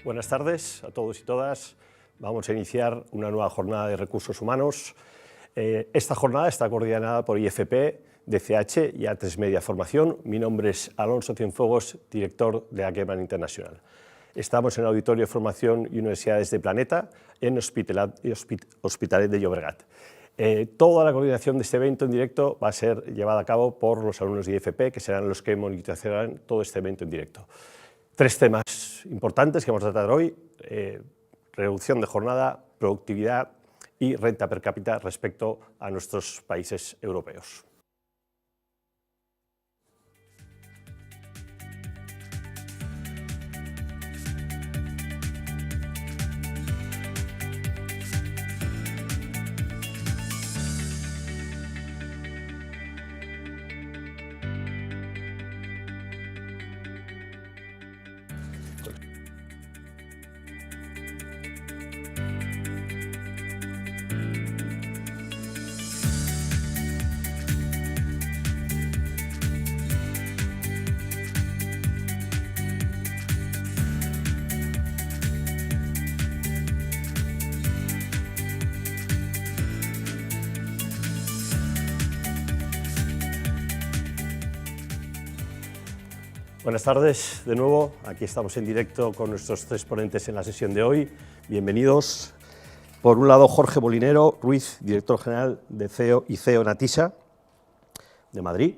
Buenas tardes a todos y todas. Vamos a iniciar una nueva jornada de recursos humanos. Esta jornada está coordinada por IFP, DCH y A3 Media Formación. Mi nombre es Alonso Cienfuegos, director de Akeman International. Estamos en el Auditorio de Formación y Universidades de Planeta, en Hospitalet de Llobregat. Toda la coordinación de este evento en directo va a ser llevada a cabo por los alumnos de IFP, que serán los que monitorizarán todo este evento en directo. Tres temas importantes que vamos a tratar hoy: reducción de jornada, productividad y renta per cápita respecto a nuestros países europeos. Buenas tardes de nuevo, aquí estamos en directo con nuestros tres ponentes en la sesión de hoy. Bienvenidos. Por un lado, Jorge Molinero Ruiz, director general de CEO y CEO Natisa, de Madrid,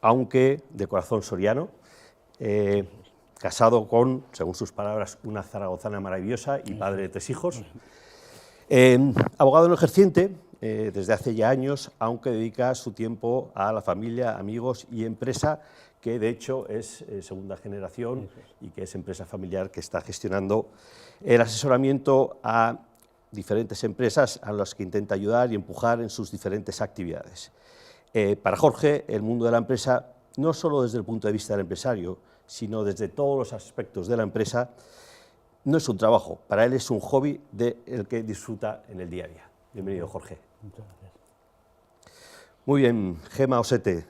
aunque de corazón soriano, casado con, según sus palabras, una zaragozana maravillosa y padre de 3 hijos. Abogado no ejerciente desde hace ya años, aunque dedica su tiempo a la familia, amigos y empresa, que de hecho es segunda generación y que es empresa familiar que está gestionando el asesoramiento a diferentes empresas a las que intenta ayudar y empujar en sus diferentes actividades. Para Jorge, el mundo de la empresa, no solo desde el punto de vista del empresario, sino desde todos los aspectos de la empresa, no es un trabajo, para él es un hobby del que disfruta en el día a día. Bienvenido, Jorge. Muchas gracias. Muy bien, Gemma Osete,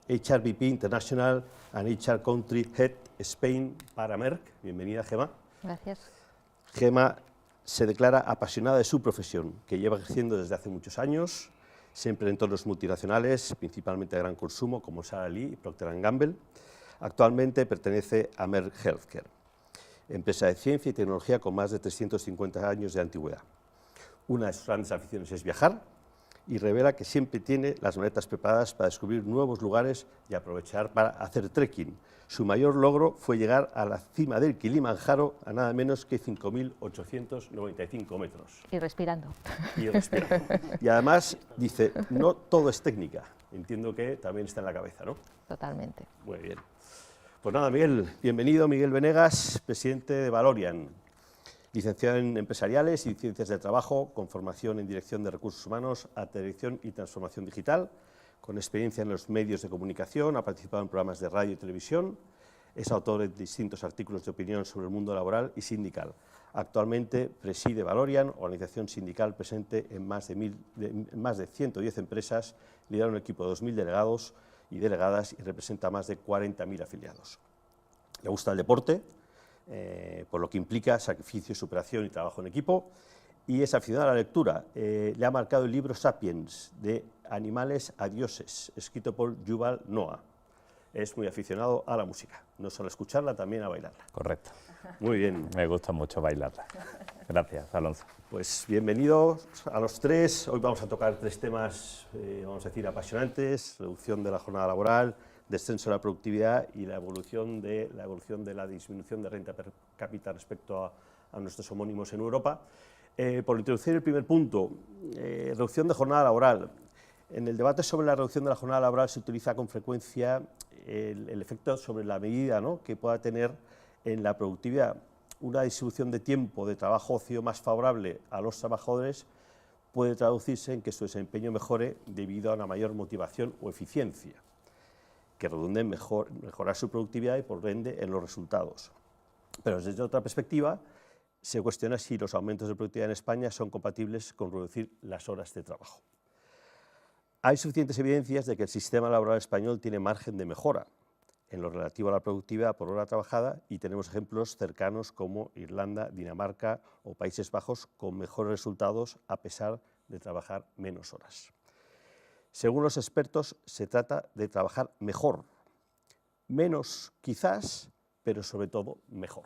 HRBP International and HR Country Head Spain para Merck. Bienvenida, Gemma. Gracias. Gemma se declara apasionada de su profesión, que lleva ejerciendo desde hace muchos años, siempre en entornos multinacionales, principalmente de gran consumo, como Sara Lee y Procter & Gamble. Actualmente pertenece a Merck Healthcare, empresa de ciencia y tecnología con más de 350 años de antigüedad. Una de sus grandes aficiones es viajar, y revela que siempre tiene las maletas preparadas para descubrir nuevos lugares y aprovechar para hacer trekking. Su mayor logro fue llegar a la cima del Kilimanjaro a nada menos que 5.895 metros. Y respirando. Y respirando. Y además dice, no todo es técnica, entiendo que también está en la cabeza, ¿no? Totalmente. Muy bien. Pues nada, Miguel, bienvenido, Miguel Venegas, presidente de Valorian. Licenciado en Empresariales y Ciencias del Trabajo, con formación en Dirección de Recursos Humanos, Dirección y Transformación Digital, con experiencia en los medios de comunicación, ha participado en programas de radio y televisión, es autor de distintos artículos de opinión sobre el mundo laboral y sindical. Actualmente preside Valorian, organización sindical presente en más de 110 empresas, lidera un equipo de 2.000 delegados y delegadas y representa a más de 40.000 afiliados. Le gusta el deporte, por lo que implica sacrificio, superación y trabajo en equipo, y es aficionado a la lectura. Le ha marcado el libro Sapiens, de animales a dioses, escrito por Yuval Noah. Es muy aficionado a la música, no solo a escucharla, también a bailarla. Correcto. Muy bien. Me gusta mucho bailarla. Gracias, Alonso. Pues bienvenidos a los tres. Hoy vamos a tocar 3 temas, vamos a decir, apasionantes: reducción de la jornada laboral, descenso de la productividad y la evolución de la disminución de renta per cápita respecto a nuestros homónimos en Europa. Por introducir el primer punto, reducción de jornada laboral. En el debate sobre la reducción de la jornada laboral se utiliza con frecuencia el efecto sobre la medida, ¿no?, que pueda tener en la productividad. Una distribución de tiempo de trabajo-ocio más favorable a los trabajadores puede traducirse en que su desempeño mejore debido a una mayor motivación o eficiencia, que redunde en mejorar su productividad y, por ende, en los resultados. Pero desde otra perspectiva, se cuestiona si los aumentos de productividad en España son compatibles con reducir las horas de trabajo. Hay suficientes evidencias de que el sistema laboral español tiene margen de mejora. en lo relativo a la productividad por hora trabajada y tenemos ejemplos cercanos como Irlanda, Dinamarca o Países Bajos con mejores resultados a pesar de trabajar menos horas. Según los expertos, se trata de trabajar mejor, menos quizás, pero sobre todo mejor.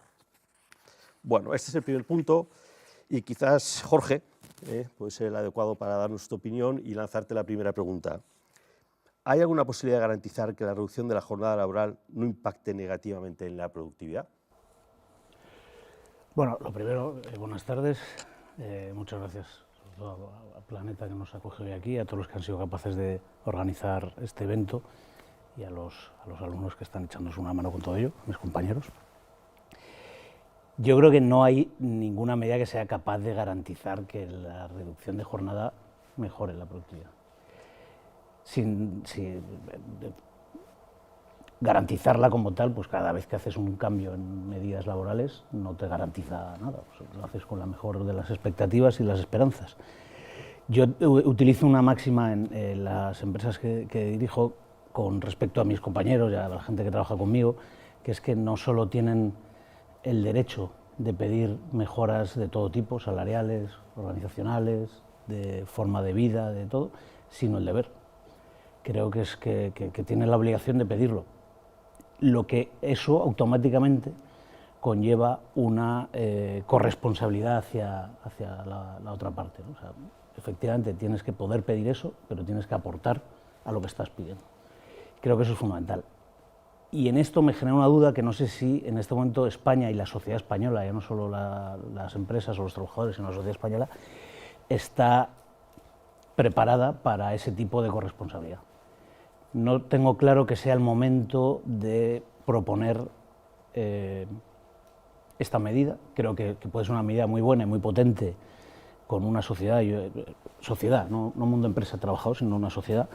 Bueno, este es el primer punto y quizás Jorge puede ser el adecuado para darnos tu opinión y lanzarte la primera pregunta. ¿Hay alguna posibilidad de garantizar que la reducción de la jornada laboral no impacte negativamente en la productividad? Bueno, lo primero, buenas tardes. Muchas gracias sobre todo al Planeta que nos acoge hoy aquí, a todos los que han sido capaces de organizar este evento y a los alumnos que están echándose una mano con todo ello, mis compañeros. Yo creo que no hay ninguna medida que sea capaz de garantizar que la reducción de jornada mejore la productividad. Garantizarla como tal, pues cada vez que haces un cambio en medidas laborales no te garantiza nada, pues lo haces con la mejor de las expectativas y las esperanzas. Yo utilizo una máxima en las empresas que dirijo con respecto a mis compañeros y a la gente que trabaja conmigo, que es que no solo tienen el derecho de pedir mejoras de todo tipo, salariales, organizacionales, de forma de vida, de todo, sino el deber. Creo que tienen la obligación de pedirlo. Lo que eso automáticamente conlleva una corresponsabilidad hacia la otra parte, ¿no? O sea, efectivamente tienes que poder pedir eso, pero tienes que aportar a lo que estás pidiendo. Creo que eso es fundamental. Y en esto me genera una duda que no sé si en este momento España y la sociedad española, ya no solo las empresas o los trabajadores, sino la sociedad española, está preparada para ese tipo de corresponsabilidad. No tengo claro que sea el momento de proponer esta medida. Creo que puede ser una medida muy buena y muy potente con una sociedad, no mundo empresa trabajador, sino una sociedad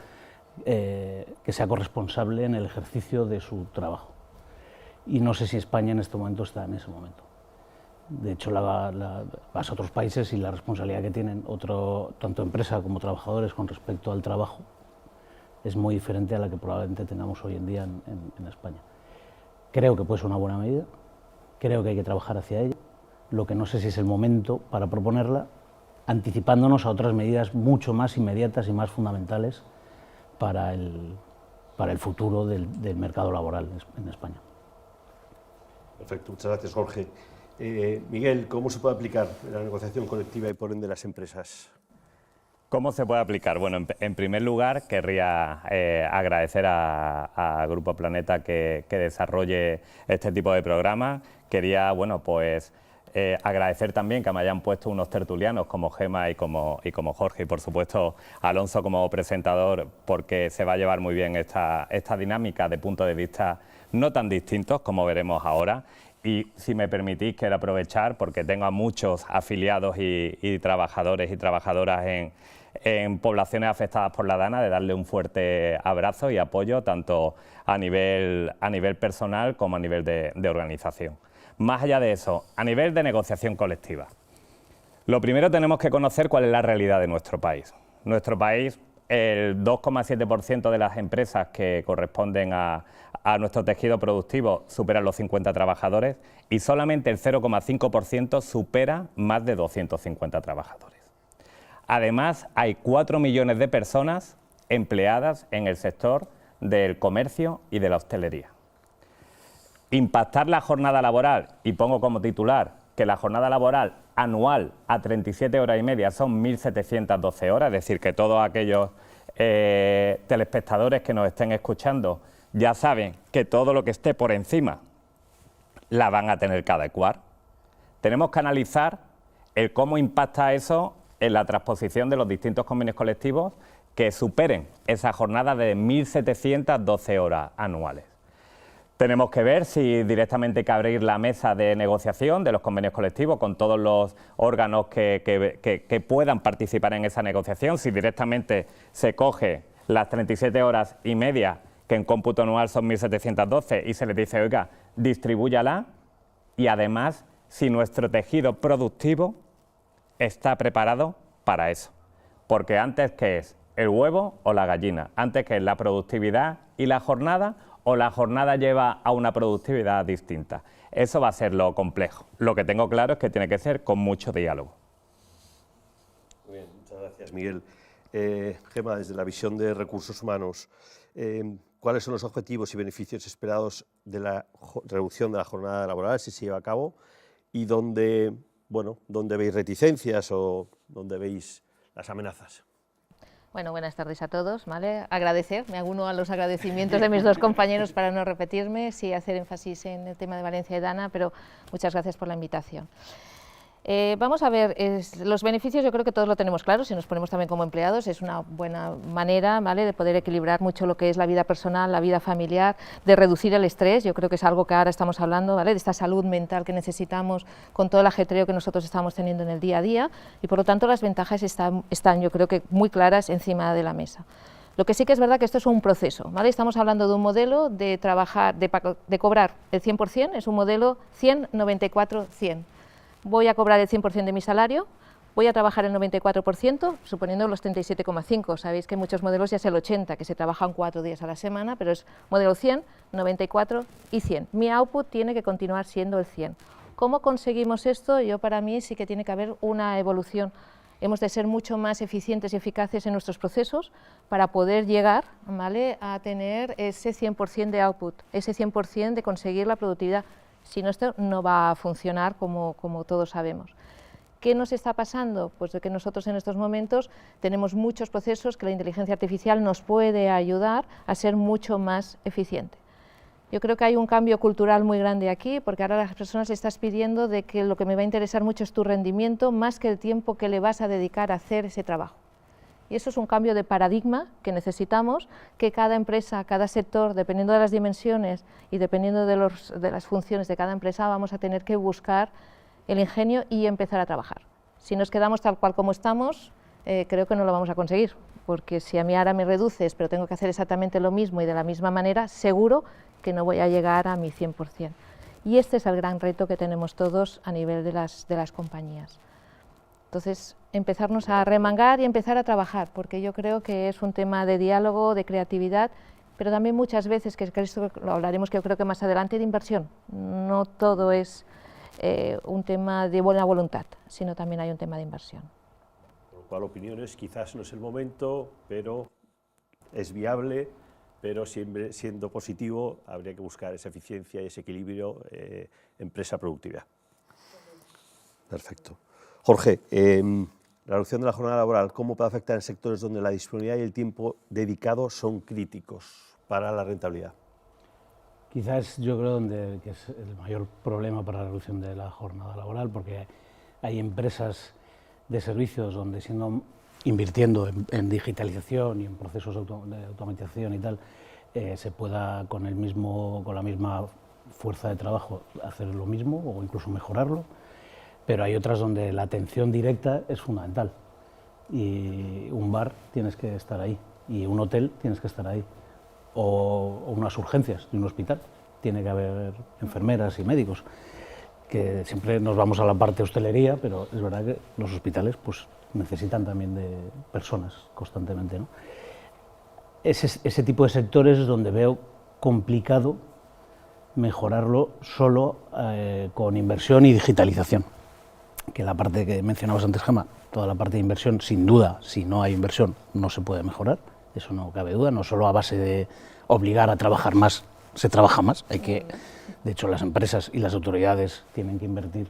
que sea corresponsable en el ejercicio de su trabajo. Y no sé si España en este momento está en ese momento. De hecho, vas a otros países y la responsabilidad que tienen tanto empresa como trabajadores con respecto al trabajo es muy diferente a la que probablemente tengamos hoy en día en España. Creo que puede ser una buena medida, creo que hay que trabajar hacia ella, lo que no sé si es el momento para proponerla, anticipándonos a otras medidas mucho más inmediatas y más fundamentales para el futuro del mercado laboral en España. Perfecto, muchas gracias, Jorge. Miguel, ¿cómo se puede aplicar la negociación colectiva y por ende las empresas? ¿Cómo se puede aplicar? Bueno, en primer lugar, querría agradecer a Grupo Planeta que desarrolle este tipo de programas. Quería, bueno, pues agradecer también que me hayan puesto unos tertulianos como Gema y como Jorge, y por supuesto Alonso como presentador, porque se va a llevar muy bien esta dinámica de puntos de vista no tan distintos como veremos ahora. Y si me permitís, quiero aprovechar, porque tengo a muchos afiliados y trabajadores y trabajadoras en poblaciones afectadas por la DANA, de darle un fuerte abrazo y apoyo tanto a nivel personal como a nivel de organización. Más allá de eso, a nivel de negociación colectiva, lo primero tenemos que conocer cuál es la realidad de nuestro país. Nuestro país, el 2,7% de las empresas que corresponden a nuestro tejido productivo superan los 50 trabajadores y solamente el 0,5% supera más de 250 trabajadores. Además, hay 4 millones de personas empleadas en el sector del comercio y de la hostelería. Impactar la jornada laboral, y pongo como titular que la jornada laboral anual a 37 horas y media son 1.712 horas, es decir, que todos aquellos telespectadores que nos estén escuchando ya saben que todo lo que esté por encima la van a tener que adecuar. Tenemos que analizar el cómo impacta eso en la transposición de los distintos convenios colectivos que superen esa jornada de 1.712 horas anuales. Tenemos que ver si directamente hay que abrir la mesa de negociación de los convenios colectivos con todos los órganos que puedan participar en esa negociación, si directamente se coge las 37 horas y media, que en cómputo anual son 1.712, y se les dice, oiga, distribúyala, y además si nuestro tejido productivo está preparado para eso. Porque antes, ¿qué es? ¿El huevo o la gallina? Antes, ¿qué es? ¿La productividad y la jornada o la jornada lleva a una productividad distinta. Eso va a ser lo complejo. Lo que tengo claro es que tiene que ser con mucho diálogo. Muy bien, muchas gracias, Miguel. Gemma, desde la visión de recursos humanos, ¿cuáles son los objetivos y beneficios esperados de la reducción de la jornada laboral, si se lleva a cabo, y dónde veis reticencias o dónde veis las amenazas? Bueno, buenas tardes a todos, ¿vale? Agradecer, me uno a los agradecimientos de mis dos compañeros para no repetirme, sí hacer énfasis en el tema de Valencia y Dana, pero muchas gracias por la invitación. Vamos a ver, los beneficios yo creo que todos lo tenemos claro, si nos ponemos también como empleados, es una buena manera, ¿vale?, de poder equilibrar mucho lo que es la vida personal, la vida familiar, de reducir el estrés, yo creo que es algo que ahora estamos hablando, ¿vale?, de esta salud mental que necesitamos con todo el ajetreo que nosotros estamos teniendo en el día a día, y por lo tanto las ventajas están yo creo que muy claras encima de la mesa. Lo que sí que es verdad que esto es un proceso, ¿vale? Estamos hablando de un modelo de trabajar, de cobrar el 100%, es un modelo 100, 94, 100. Voy a cobrar el 100% de mi salario, voy a trabajar el 94%, suponiendo los 37,5. Sabéis que en muchos modelos ya es el 80%, que se trabajan 4 días a la semana, pero es modelo 100, 94 y 100. Mi output tiene que continuar siendo el 100. ¿Cómo conseguimos esto? Para mí sí que tiene que haber una evolución. Hemos de ser mucho más eficientes y eficaces en nuestros procesos para poder llegar, ¿vale?, a tener ese 100% de output, ese 100% de conseguir la productividad. Si no, esto no va a funcionar como todos sabemos. ¿Qué nos está pasando? Pues de que nosotros en estos momentos tenemos muchos procesos que la inteligencia artificial nos puede ayudar a ser mucho más eficiente. Yo creo que hay un cambio cultural muy grande aquí, porque ahora a las personas les estás pidiendo de que lo que me va a interesar mucho es tu rendimiento, más que el tiempo que le vas a dedicar a hacer ese trabajo. Y eso es un cambio de paradigma que necesitamos, que cada empresa, cada sector, dependiendo de las dimensiones y dependiendo de las funciones de cada empresa, vamos a tener que buscar el ingenio y empezar a trabajar. Si nos quedamos tal cual como estamos, creo que no lo vamos a conseguir, porque si a mí ahora me reduces, pero tengo que hacer exactamente lo mismo y de la misma manera, seguro que no voy a llegar a mi 100%. Y este es el gran reto que tenemos todos a nivel de las compañías. Entonces, empezarnos a remangar y empezar a trabajar, porque yo creo que es un tema de diálogo, de creatividad, pero también muchas veces, que esto lo hablaremos que yo creo que más adelante, de inversión. No todo es un tema de buena voluntad, sino también hay un tema de inversión. Con lo cual, opiniones, quizás no es el momento, pero es viable, pero siempre siendo positivo, habría que buscar esa eficiencia y ese equilibrio empresa-productividad. Perfecto. Jorge, la reducción de la jornada laboral, ¿cómo puede afectar en sectores donde la disponibilidad y el tiempo dedicado son críticos para la rentabilidad? Quizás yo creo que es el mayor problema para la reducción de la jornada laboral, porque hay empresas de servicios donde invirtiendo en digitalización y en procesos de automatización y tal, se pueda con la misma fuerza de trabajo hacer lo mismo o incluso mejorarlo. Pero hay otras donde la atención directa es fundamental, y un bar tienes que estar ahí, y un hotel tienes que estar ahí, o unas urgencias de un hospital, tiene que haber enfermeras y médicos, que siempre nos vamos a la parte de hostelería, pero es verdad que los hospitales pues necesitan también de personas constantemente, ¿no? Ese tipo de sectores es donde veo complicado mejorarlo solo con inversión y digitalización. Que la parte que mencionabas antes, Gemma, toda la parte de inversión, sin duda, si no hay inversión, no se puede mejorar, eso no cabe duda, no solo a base de obligar a trabajar más, se trabaja más, de hecho las empresas y las autoridades tienen que invertir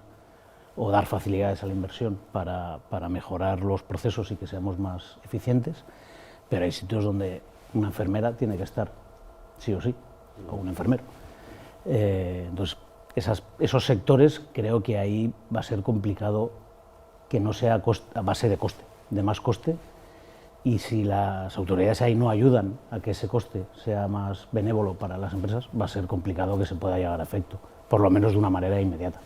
o dar facilidades a la inversión para mejorar los procesos y que seamos más eficientes, pero hay sitios donde una enfermera tiene que estar, sí o sí, o un enfermero. Entonces, esos sectores, creo que ahí va a ser complicado que no sea a base de coste, de más coste, y si las autoridades ahí no ayudan a que ese coste sea más benévolo para las empresas, va a ser complicado que se pueda llegar a efecto, por lo menos de una manera inmediata.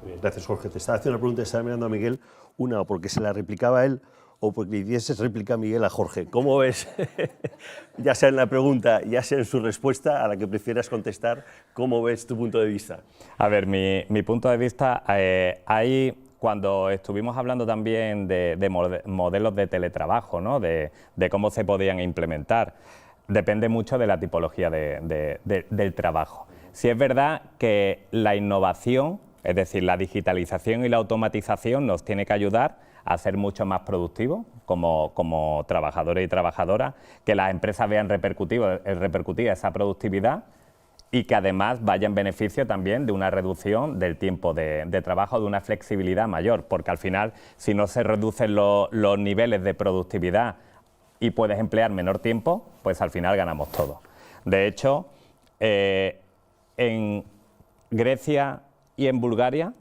Muy bien, gracias, Jorge. Te estaba haciendo una pregunta, estaba mirando a Miguel, una porque se la replicaba a él o porque le dieses réplica a Miguel a Jorge. ¿Cómo ves, ya sea en la pregunta, ya sea en su respuesta, a la que prefieras contestar, cómo ves tu punto de vista? A ver, mi punto de vista, ahí cuando estuvimos hablando también de modelos de teletrabajo, ¿no?, de cómo se podían implementar, depende mucho de la tipología del trabajo. Sí es verdad que la innovación, es decir, la digitalización y la automatización nos tiene que ayudar a ser mucho más productivos como trabajadores y trabajadoras, que las empresas vean repercutida esa productividad y que además vaya en beneficio también de una reducción del tiempo de trabajo, de una flexibilidad mayor, porque al final, si no se reducen los niveles de productividad y puedes emplear menor tiempo, pues al final ganamos todos. De hecho, en Grecia y en Bulgaria,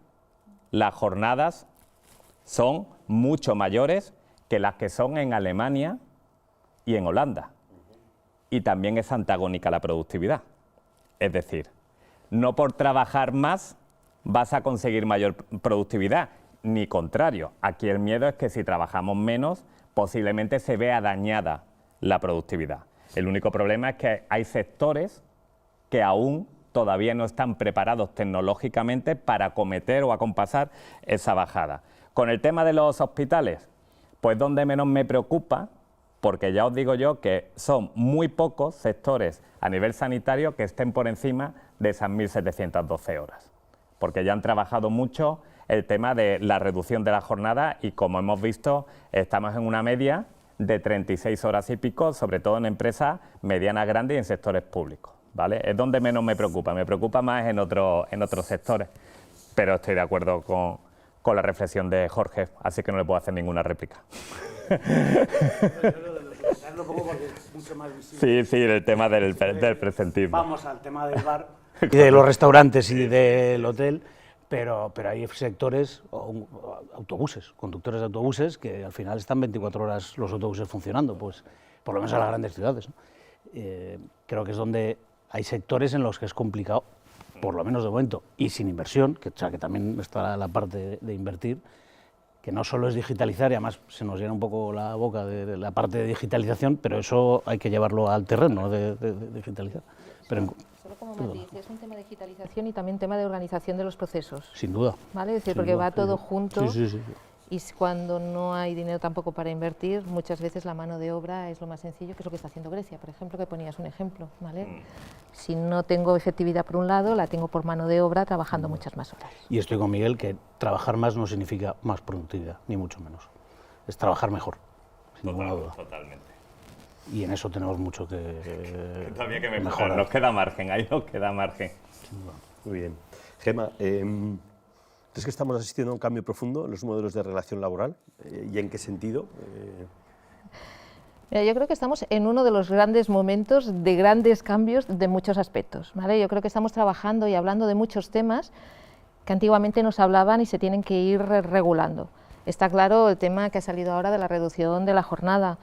las jornadas son mucho mayores que las que son en Alemania y en Holanda. Y también es antagónica la productividad. Es decir, no por trabajar más vas a conseguir mayor productividad, ni contrario. Aquí el miedo es que si trabajamos menos, posiblemente se vea dañada la productividad. El único problema es que hay sectores que aún todavía no están preparados tecnológicamente para acometer o acompasar esa bajada. Con el tema de los hospitales, pues donde menos me preocupa, porque ya os digo yo que son muy pocos sectores a nivel sanitario que estén por encima de esas 1.712 horas, porque ya han trabajado mucho el tema de la reducción de la jornada y, como hemos visto, estamos en una media de 36 horas y pico, sobre todo en empresas medianas, grandes y en sectores públicos, ¿vale? Es donde menos me preocupa más en otros sectores, pero estoy de acuerdo con la reflexión de Jorge, así que no le puedo hacer ninguna réplica. Sí, el tema del presentismo. Vamos al tema del bar y de los restaurantes y del hotel, pero hay sectores, autobuses, conductores de autobuses, que al final están 24 horas los autobuses funcionando, pues por lo menos en las grandes ciudades, ¿no? Creo que es donde hay sectores en los que es complicado, por lo menos de momento, y sin inversión, que también está la parte de invertir, que no solo es digitalizar, y además se nos llena un poco la boca de la parte de digitalización, pero eso hay que llevarlo al terreno de digitalizar. Pero solo como matiz, es un tema de digitalización y también tema de organización de los procesos. Sin duda. ¿Vale? Es decir, porque va todo junto. Sí. Y cuando no hay dinero tampoco para invertir, muchas veces la mano de obra es lo más sencillo, que es lo que está haciendo Grecia, por ejemplo, que ponías un ejemplo, ¿vale? Si no tengo efectividad por un lado, la tengo por mano de obra trabajando muchas más horas. Y estoy con Miguel, que trabajar más no significa más productividad, ni mucho menos. Es trabajar mejor, sin ninguna duda. Totalmente. Y en eso tenemos mucho que Todavía que mejorar. Nos queda margen, ahí nos queda margen. Muy bien. Gemma, ¿crees que estamos asistiendo a un cambio profundo en los modelos de relación laboral? ¿Y en qué sentido? Mira, yo creo que estamos en uno de los grandes momentos de grandes cambios de muchos aspectos, ¿vale? Yo creo que estamos trabajando y hablando de muchos temas que antiguamente nos hablaban y se tienen que ir regulando. Está claro el tema que ha salido ahora de la reducción de la jornada,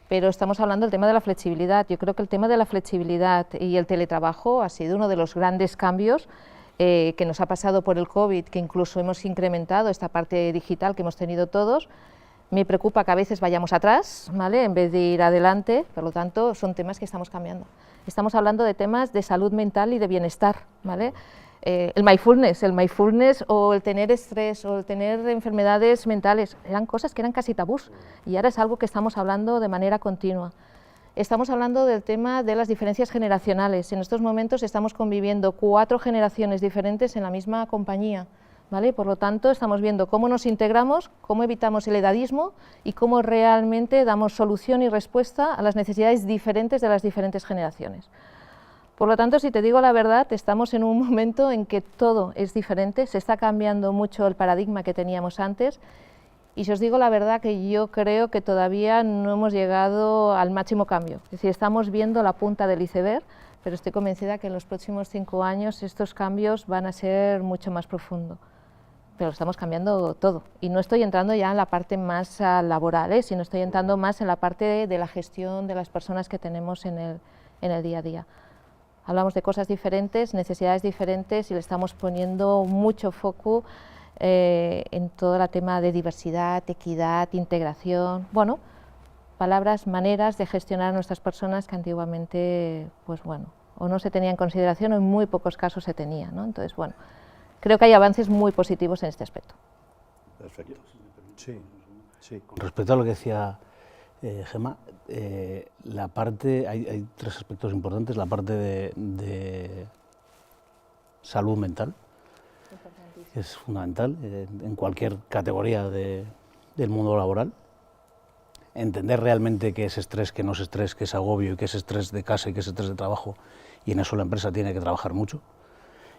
pero estamos hablando del tema de la flexibilidad. Yo creo que el tema de la flexibilidad y el teletrabajo ha sido uno de los grandes cambios que nos ha pasado por el COVID, que incluso hemos incrementado esta parte digital que hemos tenido todos. Me preocupa que a veces vayamos atrás, ¿vale?, en vez de ir adelante, por lo tanto son temas que estamos cambiando. Estamos hablando de temas de salud mental y de bienestar, ¿vale? El mindfulness o el tener estrés o el tener enfermedades mentales, eran cosas que eran casi tabús y ahora es algo que estamos hablando de manera continua. Estamos hablando del tema de las diferencias generacionales. En estos momentos estamos conviviendo 4 generaciones diferentes en la misma compañía, ¿vale? Por lo tanto, estamos viendo cómo nos integramos, cómo evitamos el edadismo y cómo realmente damos solución y respuesta a las necesidades diferentes de las diferentes generaciones. Por lo tanto, si te digo la verdad, estamos en un momento en que todo es diferente, se está cambiando mucho el paradigma que teníamos antes. Y si os digo la verdad, que yo creo que todavía no hemos llegado al máximo cambio. Es decir, estamos viendo la punta del iceberg, pero estoy convencida que en los próximos 5 años estos cambios van a ser mucho más profundos. Pero estamos cambiando todo. Y no estoy entrando ya en la parte más laboral, sino estoy entrando más en la parte de la gestión de las personas que tenemos en el día a día. Hablamos de cosas diferentes, necesidades diferentes y le estamos poniendo mucho foco en todo el tema de diversidad, equidad, integración, bueno, palabras, maneras de gestionar a nuestras personas que antiguamente, pues bueno, o no se tenía en consideración o en muy pocos casos se tenía, ¿no? Entonces, bueno, creo que hay avances muy positivos en este aspecto. Perfecto. Sí. Con respecto a lo que decía Gemma, la parte, hay tres aspectos importantes, la parte de salud mental, que es fundamental en cualquier categoría del mundo laboral. Entender realmente qué es estrés, qué no es estrés, qué es agobio, qué es estrés de casa y qué es estrés de trabajo, y en eso la empresa tiene que trabajar mucho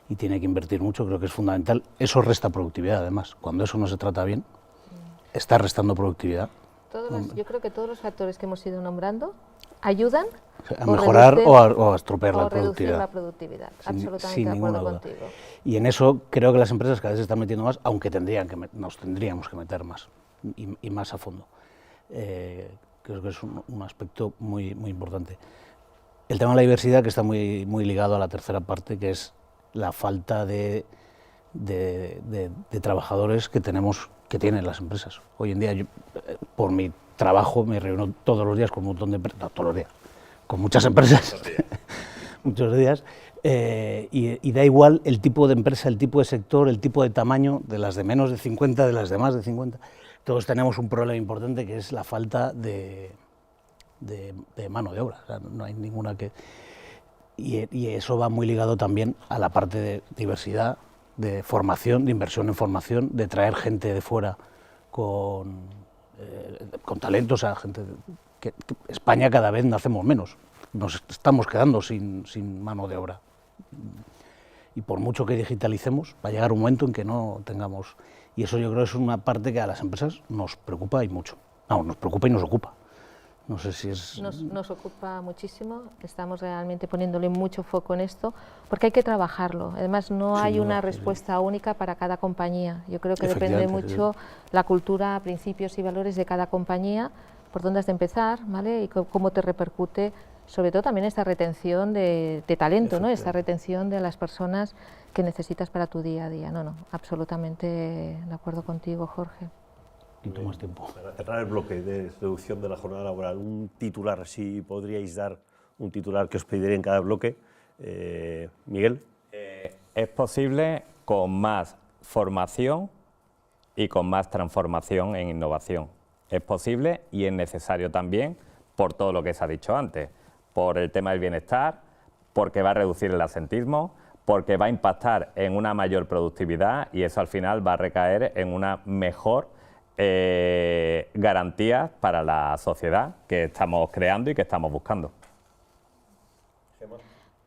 y tiene que invertir mucho, creo que es fundamental. Eso resta productividad, además. Cuando eso no se trata bien, está restando productividad. Yo creo que todos los factores que hemos ido nombrando ayudan a mejorar o a estropear la productividad. Absolutamente sin de acuerdo ninguna duda. contigo. Y en eso creo que las empresas cada vez se están metiendo más, aunque nos tendríamos que meter más y más a fondo. Creo que es un aspecto muy, muy importante. El tema de la diversidad, que está muy, muy ligado a la tercera parte, que es la falta de trabajadores que tienen las empresas. Hoy en día, yo, por mi trabajo, me reúno todos los días con un montón de empresas, no, todos los días, con muchas empresas, muchos días, y da igual el tipo de empresa, el tipo de sector, el tipo de tamaño, de las de menos de 50, de las de más de 50. Todos tenemos un problema importante, que es la falta de mano de obra. O sea, no hay ninguna que... Y eso va muy ligado también a la parte de diversidad, de formación, de inversión en formación, de traer gente de fuera con talentos, o sea, gente que España cada vez nacemos menos, nos estamos quedando sin mano de obra. Y por mucho que digitalicemos, va a llegar un momento en que no tengamos... Y eso yo creo que es una parte que a las empresas nos preocupa y mucho. No, nos preocupa y nos ocupa. No sé si es... Nos ocupa muchísimo, estamos realmente poniéndole mucho foco en esto, porque hay que trabajarlo. Además, no hay una respuesta única para cada compañía. Yo creo que depende mucho la cultura, principios y valores de cada compañía, por dónde has de empezar, ¿vale? Y cómo te repercute, sobre todo también esta retención de talento, ¿no? Esta retención de las personas que necesitas para tu día a día. No, absolutamente de acuerdo contigo, Jorge. Quito más tiempo. Para cerrar el bloque de reducción de la jornada laboral, un titular, si podríais dar un titular que os pediré en cada bloque. Miguel. Es posible con más formación y con más transformación en innovación. Es posible y es necesario también por todo lo que se ha dicho antes, por el tema del bienestar, porque va a reducir el absentismo, porque va a impactar en una mayor productividad y eso al final va a recaer en una mejor garantías para la sociedad que estamos creando y que estamos buscando.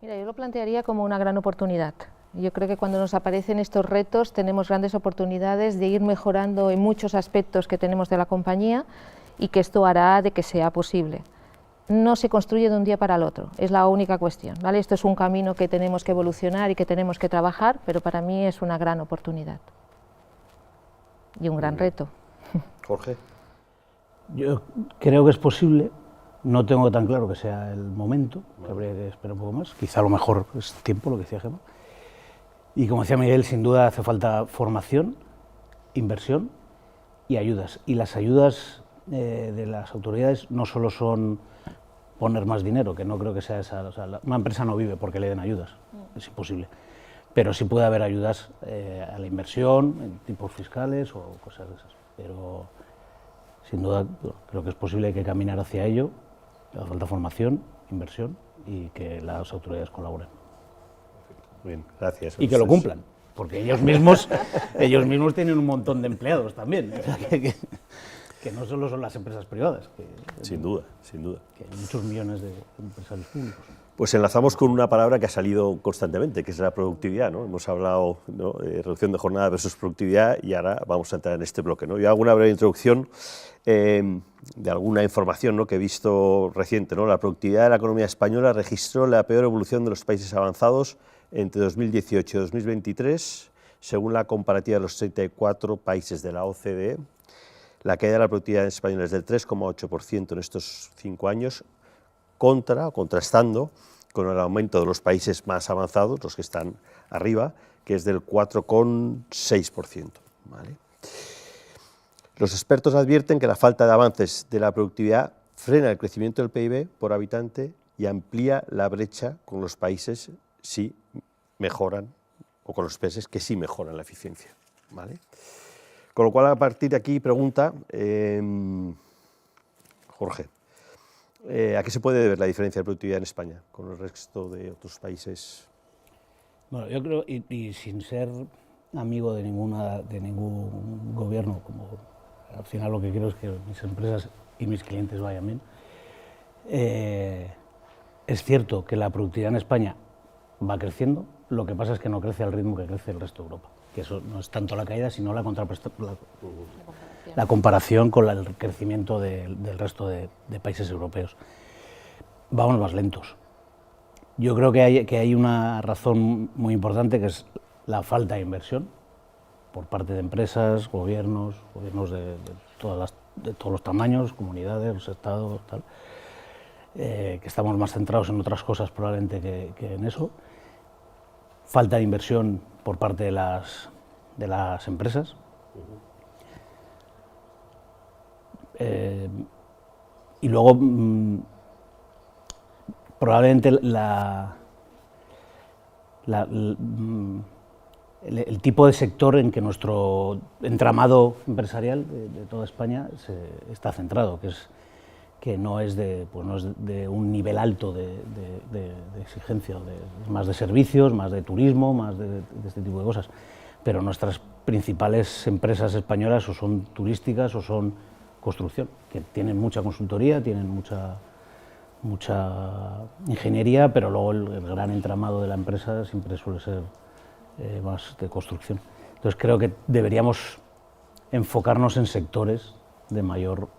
Mira, yo lo plantearía como una gran oportunidad. Yo creo que cuando nos aparecen estos retos tenemos grandes oportunidades de ir mejorando en muchos aspectos que tenemos de la compañía y que esto hará de que sea posible. No se construye de un día para el otro, es la única cuestión, ¿vale? Esto es un camino que tenemos que evolucionar y que tenemos que trabajar, pero para mí es una gran oportunidad y un gran reto. Jorge. Yo creo que es posible, no tengo tan claro que sea el momento, que habría que esperar un poco más, quizá a lo mejor es tiempo, lo que decía Gemma. Y como decía Miguel, sin duda hace falta formación, inversión y ayudas. Y las ayudas de las autoridades no solo son poner más dinero, que no creo que sea esa... O sea, una empresa no vive porque le den ayudas, es imposible. Pero sí puede haber ayudas a la inversión, en tipos fiscales o cosas de esas. Pero sin duda creo que es posible, hay que caminar hacia ello, hace falta formación, inversión y que las autoridades colaboren. Bien, gracias. Y que lo cumplan, porque ellos mismos tienen un montón de empleados también, o sea, que no solo son las empresas privadas. Sin duda, sin duda. Que hay muchos millones de empresarios públicos. Pues enlazamos con una palabra que ha salido constantemente, que es la productividad, ¿no? Hemos hablado, ¿no?, de reducción de jornada versus productividad y ahora vamos a entrar en este bloque, ¿no? Yo hago una breve introducción de alguna información, ¿no?, que he visto reciente, ¿no? La productividad de la economía española registró la peor evolución de los países avanzados entre 2018 y 2023, según la comparativa de los 34 países de la OCDE. La caída de la productividad española es del 3,8% en estos 5 años, contrastando con el aumento de los países más avanzados, los que están arriba, que es del 4,6%. ¿Vale? Los expertos advierten que la falta de avances de la productividad frena el crecimiento del PIB por habitante y amplía la brecha con los países si mejoran, o con los países que sí mejoran la eficiencia. ¿Vale? Con lo cual, a partir de aquí, pregunta, Jorge, ¿a qué se puede deber la diferencia de productividad en España con el resto de otros países? Bueno, yo creo, y sin ser amigo de ningún gobierno, como al final lo que quiero es que mis empresas y mis clientes vayan bien, es cierto que la productividad en España va creciendo, lo que pasa es que no crece al ritmo que crece el resto de Europa, que eso no es tanto la caída, sino la comparación con el crecimiento del resto de países europeos. Vamos más lentos. Yo creo que hay una razón muy importante, que es la falta de inversión por parte de empresas, gobiernos de todos los tamaños, comunidades, los estados, tal, que estamos más centrados en otras cosas probablemente que en eso. Falta de inversión por parte de las empresas. Y luego probablemente el tipo de sector en que nuestro entramado empresarial de toda España está centrado, que no es de un nivel alto de exigencia, es más de servicios, más de turismo, más de este tipo de cosas. Pero nuestras principales empresas españolas o son turísticas o son construcción, que tienen mucha consultoría, tienen mucha ingeniería, pero luego el gran entramado de la empresa siempre suele ser más de construcción. Entonces creo que deberíamos enfocarnos en sectores de mayor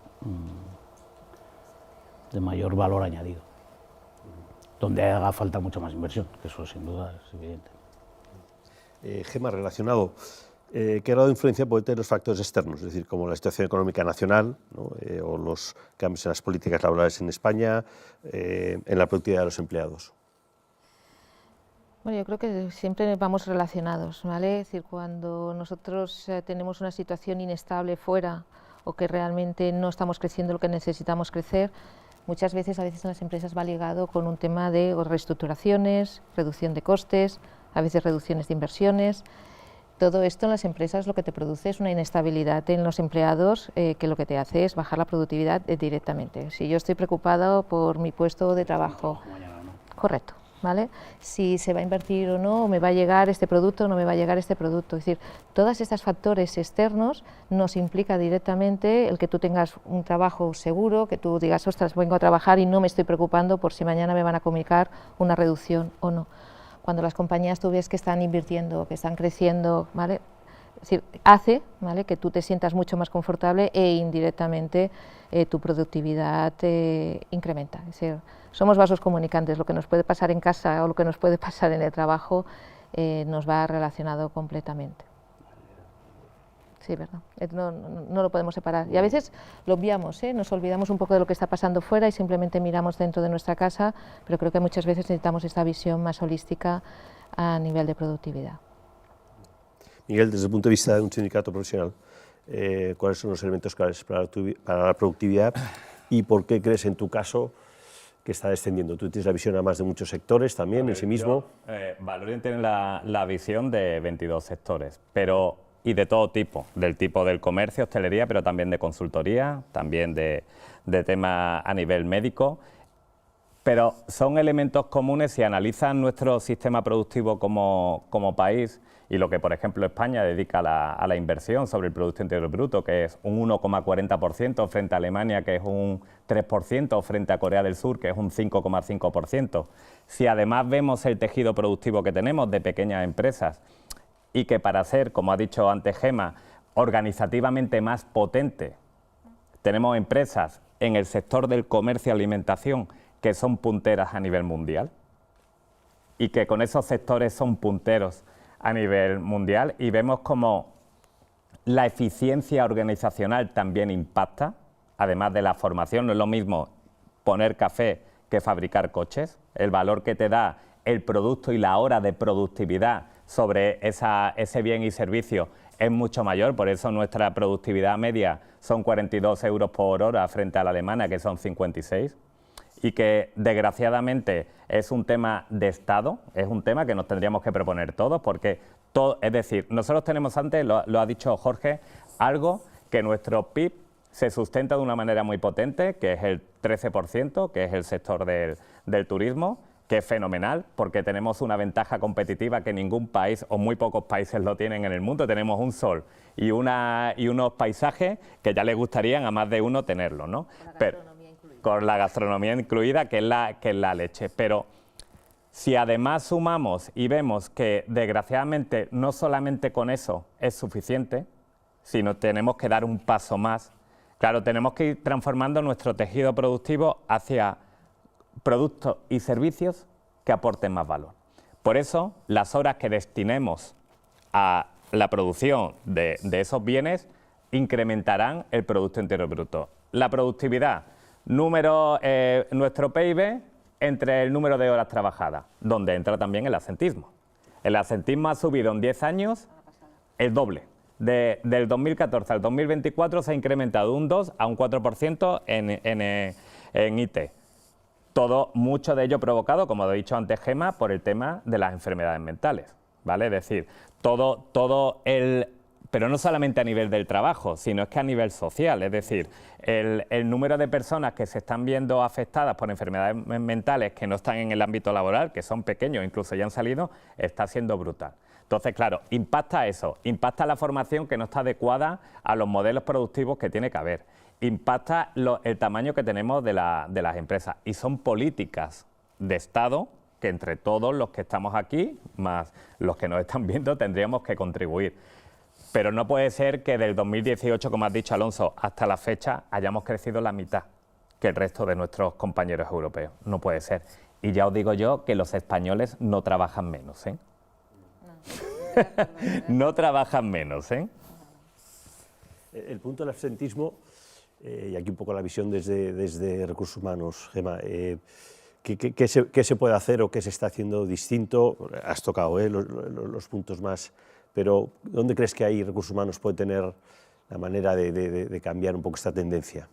valor añadido, donde haga falta mucha más inversión, que eso sin duda es evidente. Gemma, relacionado, ¿qué grado de influencia pueden tener los factores externos, es decir, como la situación económica nacional, ¿no? O los cambios en las políticas laborales en España, en la productividad de los empleados? Bueno, yo creo que siempre vamos relacionados, ¿vale? Es decir, cuando nosotros tenemos una situación inestable fuera o que realmente no estamos creciendo lo que necesitamos crecer, muchas veces, en las empresas va ligado con un tema de reestructuraciones, reducción de costes, a veces reducciones de inversiones. Todo esto en las empresas lo que te produce es una inestabilidad en los empleados, que lo que te hace es bajar la productividad directamente. Si yo estoy preocupado por mi puesto de trabajo, correcto, ¿vale? Si se va a invertir o no, o me va a llegar este producto o no me va a llegar este producto. Es decir, todos estos factores externos nos implica directamente el que tú tengas un trabajo seguro, que tú digas, ostras, vengo a trabajar y no me estoy preocupando por si mañana me van a comunicar una reducción o no. Cuando las compañías tú ves que están invirtiendo, que están creciendo, ¿vale? Es decir, hace, ¿vale?, que tú te sientas mucho más confortable e indirectamente tu productividad incrementa. Es decir, somos vasos comunicantes, lo que nos puede pasar en casa o lo que nos puede pasar en el trabajo nos va relacionado completamente. Sí, verdad. No lo podemos separar. Y a veces lo obviamos, nos olvidamos un poco de lo que está pasando fuera y simplemente miramos dentro de nuestra casa, pero creo que muchas veces necesitamos esta visión más holística a nivel de productividad. Miguel, desde el punto de vista de un sindicato profesional, ¿cuáles son los elementos claves para la productividad y por qué crees en tu caso que está descendiendo? Tú tienes la visión además de muchos sectores también en sí mismo. Valorem tiene la visión de 22 sectores, y de todo tipo, del tipo del comercio, hostelería, pero también de consultoría, también de temas a nivel médico. Pero son elementos comunes si analizan nuestro sistema productivo como país y lo que, por ejemplo, España dedica a la inversión sobre el Producto Interior Bruto, que es un 1,40% frente a Alemania, que es un 3%, frente a Corea del Sur, que es un 5,5%. Si además vemos el tejido productivo que tenemos de pequeñas empresas, y que para ser, como ha dicho antes Gemma, organizativamente más potente, tenemos empresas en el sector del comercio y alimentación que son punteras a nivel mundial y que con esos sectores son punteros a nivel mundial, y vemos como la eficiencia organizacional también impacta, además de la formación. No es lo mismo poner café que fabricar coches, el valor que te da el producto y la hora de productividad sobre ese bien y servicio es mucho mayor. Por eso nuestra productividad media son 42 euros por hora frente a la alemana, que son 56, y que desgraciadamente es un tema de Estado, es un tema que nos tendríamos que proponer todos, porque es decir, nosotros tenemos antes, lo ha dicho Jorge, algo que nuestro PIB se sustenta de una manera muy potente, que es el 13%, que es el sector del turismo, que es fenomenal, porque tenemos una ventaja competitiva que ningún país o muy pocos países lo tienen en el mundo. Tenemos un sol y unos paisajes que ya les gustarían a más de uno tenerlo, ¿no? Con la gastronomía incluida, que es la leche. Pero si además sumamos y vemos que desgraciadamente no solamente con eso es suficiente, sino tenemos que dar un paso más. Claro, tenemos que ir transformando nuestro tejido productivo hacia productos y servicios que aporten más valor. Por eso, las horas que destinemos a la producción de esos bienes incrementarán el Producto Interior Bruto. La productividad, nuestro PIB entre el número de horas trabajadas, donde entra también el absentismo. El absentismo ha subido en 10 años el doble. Del 2014 al 2024 se ha incrementado de un 2 a un 4% en IT. Mucho de ello provocado, como he dicho antes Gemma, por el tema de las enfermedades mentales, ¿vale? Es decir, pero no solamente a nivel del trabajo, sino es que a nivel social, es decir, el número de personas que se están viendo afectadas por enfermedades mentales que no están en el ámbito laboral, que son pequeños, incluso ya han salido, está siendo brutal. Entonces, claro, impacta eso, impacta la formación que no está adecuada a los modelos productivos que tiene que haber, impacta el tamaño que tenemos de las empresas, y son políticas de Estado que entre todos los que estamos aquí, más los que nos están viendo, tendríamos que contribuir. Pero no puede ser que del 2018, como has dicho Alonso, hasta la fecha hayamos crecido la mitad que el resto de nuestros compañeros europeos. No puede ser. Y ya os digo yo que los españoles no trabajan menos, ¿eh? No trabajan menos, ¿eh? El punto del absentismo, y aquí un poco la visión desde Recursos Humanos, Gemma, ¿qué se puede hacer o qué se está haciendo distinto? Has tocado los puntos más, pero ¿dónde crees que ahí Recursos Humanos puede tener la manera de cambiar un poco esta tendencia?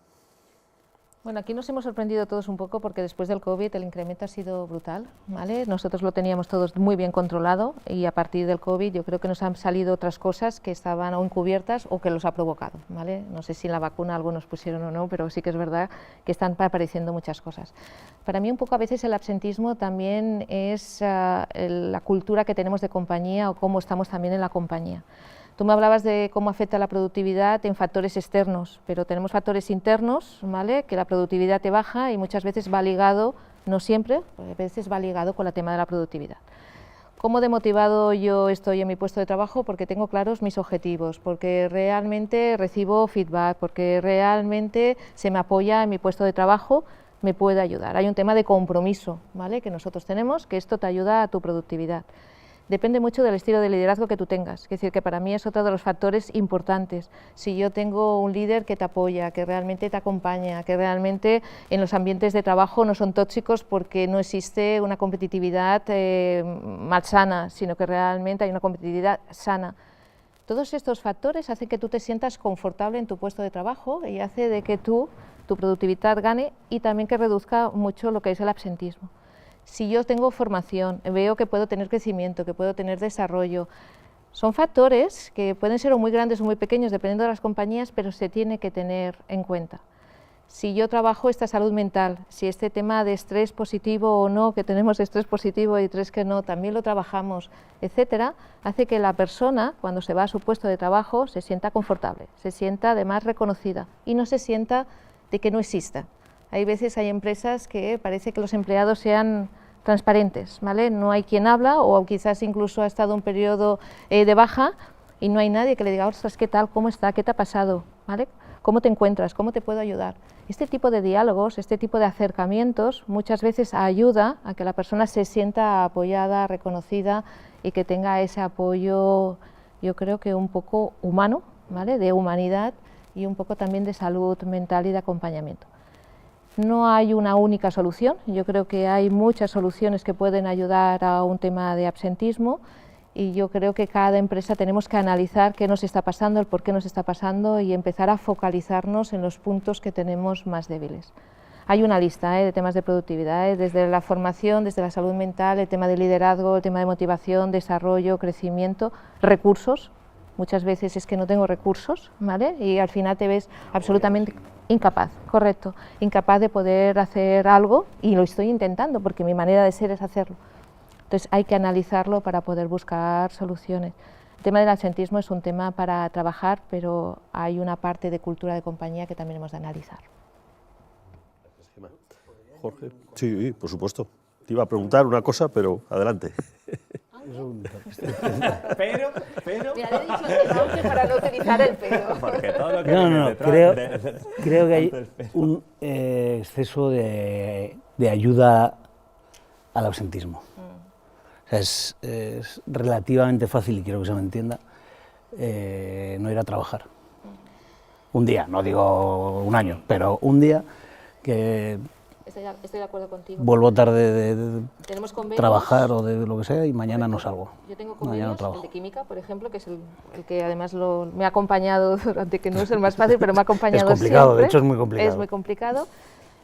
Bueno, aquí nos hemos sorprendido todos un poco porque después del COVID el incremento ha sido brutal, ¿vale? Nosotros lo teníamos todos muy bien controlado y a partir del COVID yo creo que nos han salido otras cosas que estaban o encubiertas o que los ha provocado, ¿vale? No sé si en la vacuna algo nos pusieron o no, pero sí que es verdad que están apareciendo muchas cosas. Para mí un poco a veces el absentismo también es la cultura que tenemos de compañía o cómo estamos también en la compañía. Tú me hablabas de cómo afecta la productividad en factores externos, pero tenemos factores internos, ¿vale? Que la productividad te baja y muchas veces va ligado, no siempre, a veces va ligado con el tema de la productividad. ¿Cómo de motivado yo estoy en mi puesto de trabajo? Porque tengo claros mis objetivos, porque realmente recibo feedback, porque realmente se me apoya en mi puesto de trabajo, me puede ayudar. Hay un tema de compromiso, ¿vale? Que nosotros tenemos, que esto te ayuda a tu productividad. Depende mucho del estilo de liderazgo que tú tengas, es decir, que para mí es otro de los factores importantes. Si yo tengo un líder que te apoya, que realmente te acompaña, que realmente en los ambientes de trabajo no son tóxicos porque no existe una competitividad malsana, sino que realmente hay una competitividad sana. Todos estos factores hacen que tú te sientas confortable en tu puesto de trabajo y hace de que tu productividad gane y también que reduzca mucho lo que es el absentismo. Si yo tengo formación, veo que puedo tener crecimiento, que puedo tener desarrollo, son factores que pueden ser o muy grandes o muy pequeños, dependiendo de las compañías, pero se tiene que tener en cuenta. Si yo trabajo esta salud mental, si este tema de estrés positivo o no, que tenemos estrés positivo y estrés que no, también lo trabajamos, etcétera, hace que la persona, cuando se va a su puesto de trabajo, se sienta confortable, se sienta además reconocida y no se sienta de que no exista. Hay veces, hay empresas que parece que los empleados sean transparentes, ¿vale? No hay quien habla o quizás incluso ha estado un periodo de baja y no hay nadie que le diga, ostras, ¿qué tal? ¿Cómo está? ¿Qué te ha pasado? ¿Vale? ¿Cómo te encuentras? ¿Cómo te puedo ayudar? Este tipo de diálogos, este tipo de acercamientos muchas veces ayuda a que la persona se sienta apoyada, reconocida y que tenga ese apoyo, yo creo que un poco humano, ¿vale? De humanidad y un poco también de salud mental y de acompañamiento. No hay una única solución, yo creo que hay muchas soluciones que pueden ayudar a un tema de absentismo y yo creo que cada empresa tenemos que analizar qué nos está pasando, el por qué nos está pasando y empezar a focalizarnos en los puntos que tenemos más débiles. Hay una lista de temas de productividad, desde la formación, desde la salud mental, el tema de liderazgo, el tema de motivación, desarrollo, crecimiento, recursos, muchas veces es que no tengo recursos, ¿vale? Y al final te ves absolutamente incapaz, correcto, incapaz de poder hacer algo, y lo estoy intentando porque mi manera de ser es hacerlo. Entonces hay que analizarlo para poder buscar soluciones. El tema del absentismo es un tema para trabajar, pero hay una parte de cultura de compañía que también hemos de analizar. Jorge. Sí, por supuesto. Te iba a preguntar una cosa, pero adelante. Pero... Mira, le he dicho que no, que para no utilizar el pero. Porque todo lo que No, viene no, detrás creo que hay un exceso de ayuda al absentismo. O sea, es relativamente fácil, y quiero que se me entienda, no ir a trabajar. Un día, no digo un año, pero un día que Estoy de acuerdo contigo. vuelvo tarde de Tenemos convenios, trabajar o de lo que sea y mañana no salgo. Yo tengo Mañana no convenios, trabajo. el de química, por ejemplo, que es el que además me ha acompañado durante, que no es el más fácil, pero me ha acompañado Es complicado, siempre. de hecho es muy complicado. Es muy complicado,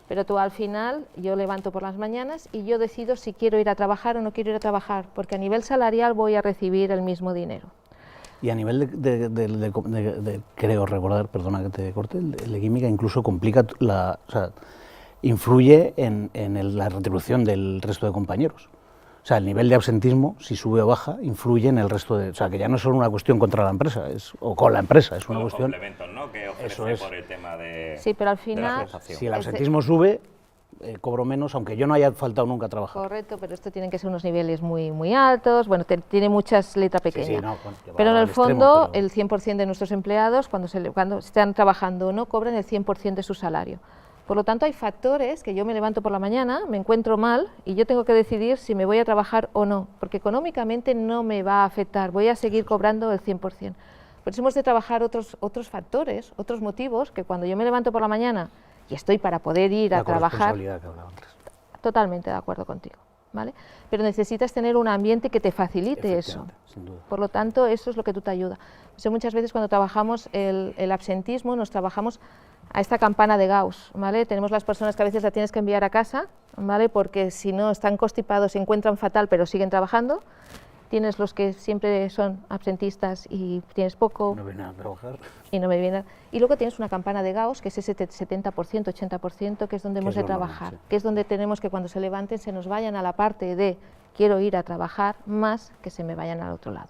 pero tú al final, yo levanto por las mañanas y yo decido si quiero ir a trabajar o no quiero ir a trabajar, porque a nivel salarial voy a recibir el mismo dinero. Y a nivel creo recordar, perdona que te corte, el de química incluso complica o sea, influye en la retribución del resto de compañeros. O sea, el nivel de absentismo, si sube o baja, influye en el resto de... O sea, que ya no es solo una cuestión contra la empresa, o con la empresa, es una los cuestión... complementos, ¿no?, que ofrece Eso es. por el tema de... Sí, pero al de la final... prestación. Si el absentismo sube, cobro menos, aunque yo no haya faltado nunca a trabajar. Correcto, pero esto tienen que ser unos niveles muy, muy altos, bueno, tiene muchas letras pequeñas. Sí, no, bueno, pero en al el extremo, fondo, pero- el 100% de nuestros empleados, cuando están trabajando o no, cobran el 100% de su salario. Por lo tanto, hay factores que yo me levanto por la mañana, me encuentro mal y yo tengo que decidir si me voy a trabajar o no, porque económicamente no me va a afectar, voy a seguir cobrando el 100%. Por eso hemos de trabajar otros factores, otros motivos, que cuando yo me levanto por la mañana y estoy para poder ir a La trabajar, corresponsabilidad que hablaba antes. totalmente de acuerdo contigo, ¿vale? Pero necesitas tener un ambiente que te facilite eso. Efectivamente, sin duda. Por lo tanto, eso es lo que tú te ayuda. O sea, muchas veces cuando trabajamos el absentismo, nos trabajamos a esta campana de Gauss, ¿vale? Tenemos las personas que a veces la tienes que enviar a casa, ¿vale? Porque si no están constipados, se encuentran fatal, pero siguen trabajando. Tienes los que siempre son absentistas y tienes poco No viene a trabajar. y no me viene. Y luego tienes una campana de Gauss, que es ese 70%, 80%, que es donde hemos de es lo normal, trabajar, sí. que es donde tenemos que cuando se levanten se nos vayan a la parte de quiero ir a trabajar, más que se me vayan al otro lado.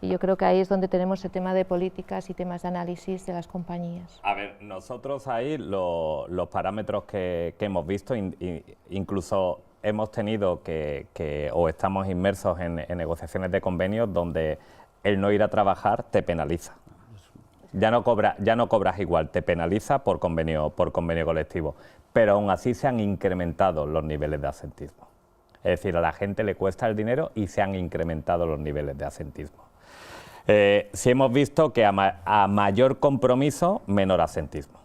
Y yo creo que ahí es donde tenemos el tema de políticas y temas de análisis de las compañías. A ver, nosotros ahí los parámetros que hemos visto, incluso hemos tenido o estamos inmersos en negociaciones de convenios donde el no ir a trabajar te penaliza. Ya no cobras igual, te penaliza por convenio colectivo, pero aún así se han incrementado los niveles de absentismo. Es decir, a la gente le cuesta el dinero y se han incrementado los niveles de absentismo. Sí hemos visto que a mayor compromiso, menor absentismo.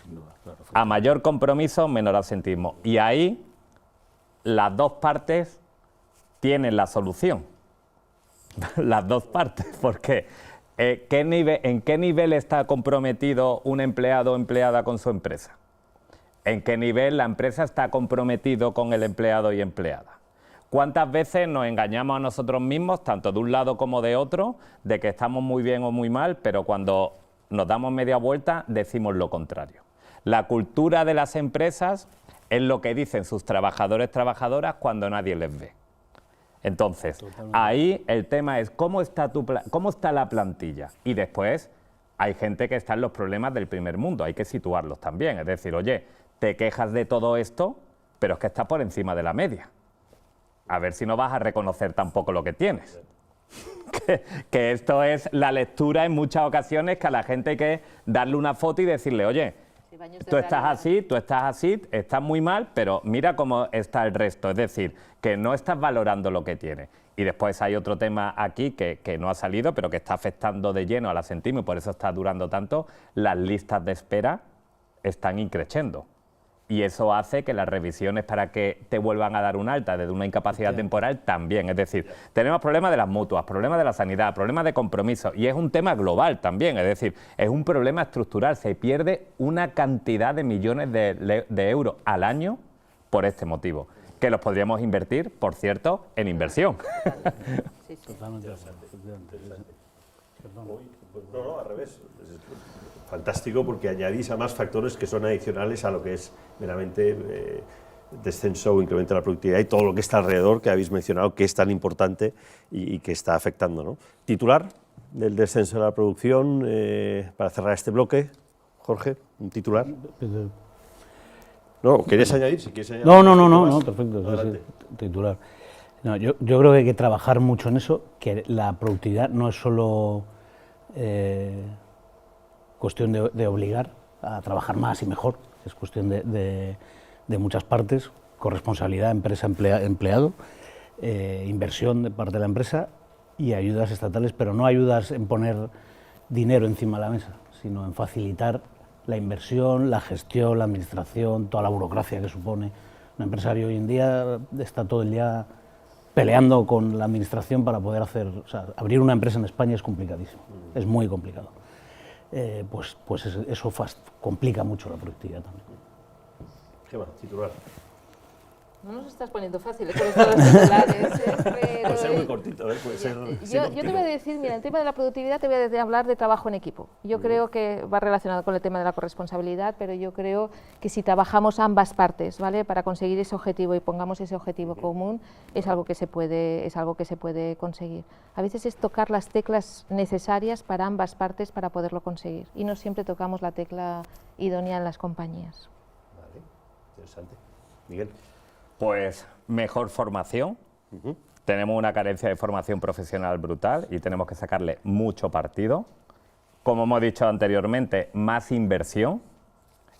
Sin duda, claro. A mayor compromiso, menor absentismo. Y ahí las dos partes tienen la solución. Las dos partes, porque ¿en qué nivel está comprometido un empleado o empleada con su empresa? ¿En qué nivel la empresa está comprometido con el empleado y empleada? ¿Cuántas veces nos engañamos a nosotros mismos, tanto de un lado como de otro, de que estamos muy bien o muy mal, pero cuando nos damos media vuelta decimos lo contrario? La cultura de las empresas es lo que dicen sus trabajadores, trabajadoras cuando nadie les ve. Entonces, ahí el tema es cómo está la plantilla. Y después hay gente que está en los problemas del primer mundo, hay que situarlos también. Es decir, oye, te quejas de todo esto, pero es que estás por encima de la media. A ver si no vas a reconocer tampoco lo que tienes. que esto es la lectura en muchas ocasiones, que a la gente hay que darle una foto y decirle, oye, tú estás así, estás muy mal, pero mira cómo está el resto. Es decir, que no estás valorando lo que tienes. Y después hay otro tema aquí que no ha salido, pero que está afectando de lleno al absentismo y por eso está durando tanto. Las listas de espera están increciendo. Y eso hace que las revisiones para que te vuelvan a dar un alta desde una incapacidad temporal también. Es decir, tenemos problemas de las mutuas, problemas de la sanidad, problemas de compromiso. Y es un tema global también. Es decir, es un problema estructural. Se pierde una cantidad de millones de euros al año por este motivo. Que los podríamos invertir, por cierto, en inversión. Totalmente. Efectivamente. No, al revés. Es fantástico porque añadís a más factores que son adicionales a lo que es meramente descenso o incremento de la productividad y todo lo que está alrededor que habéis mencionado que es tan importante y que está afectando, ¿no? Titular del descenso de la producción para cerrar este bloque, Jorge, un titular. No, ¿quieres añadir? Si quieres añadir No, perfecto, sí, titular. No, yo creo que hay que trabajar mucho en eso, que la productividad no es solo cuestión de obligar a trabajar más y mejor, es cuestión de muchas partes, corresponsabilidad empresa-empleado, inversión de parte de la empresa y ayudas estatales, pero no ayudas en poner dinero encima de la mesa, sino en facilitar la inversión, la gestión, la administración, toda la burocracia que supone. Un empresario hoy en día está todo el día peleando con la administración para poder hacer... O sea, abrir una empresa en España es complicadísimo, es muy complicado. Pues eso complica mucho la productividad también. Gemma, titular. No nos estás poniendo fáciles con estos titulares, pero... Puede ser muy cortito, puede ser... Yo te voy a decir, mira, el tema de la productividad te voy a hablar de trabajo en equipo. Yo creo que va relacionado con el tema de la corresponsabilidad, pero yo creo que si trabajamos ambas partes, ¿vale?, para conseguir ese objetivo y pongamos ese objetivo común, es algo que se puede conseguir. A veces es tocar las teclas necesarias para ambas partes para poderlo conseguir y no siempre tocamos la tecla idónea en las compañías. Vale, interesante. Miguel. Pues mejor formación. Tenemos una carencia de formación profesional brutal y tenemos que sacarle mucho partido. Como hemos dicho anteriormente, más inversión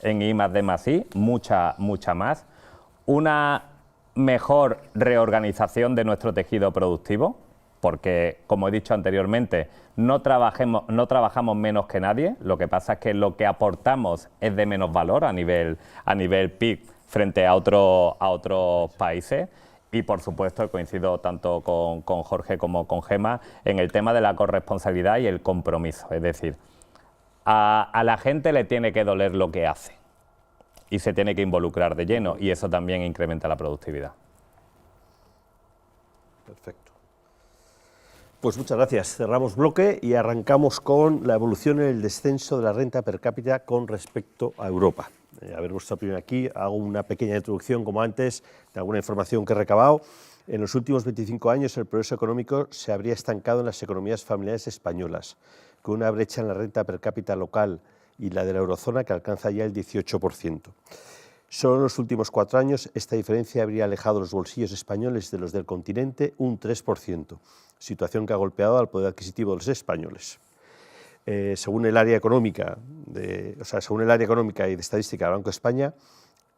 en I+D+I, mucha más. Una mejor reorganización de nuestro tejido productivo, porque, como he dicho anteriormente, no trabajamos menos que nadie, lo que pasa es que lo que aportamos es de menos valor a nivel PIB frente a otros países. Y, por supuesto, coincido tanto con Jorge como con Gemma en el tema de la corresponsabilidad y el compromiso. Es decir, a la gente le tiene que doler lo que hace y se tiene que involucrar de lleno, y eso también incrementa la productividad. Perfecto. Pues muchas gracias. Cerramos bloque y arrancamos con la evolución en el descenso de la renta per cápita con respecto a Europa. A ver vuestra opinión aquí. Hago una pequeña introducción, como antes, de alguna información que he recabado. En los últimos 25 años el progreso económico se habría estancado en las economías familiares españolas, con una brecha en la renta per cápita local y la de la eurozona que alcanza ya el 18%. Solo en los últimos 4 años esta diferencia habría alejado los bolsillos españoles de los del continente un 3%, situación que ha golpeado al poder adquisitivo de los españoles. Según el área económica y de estadística del Banco de España,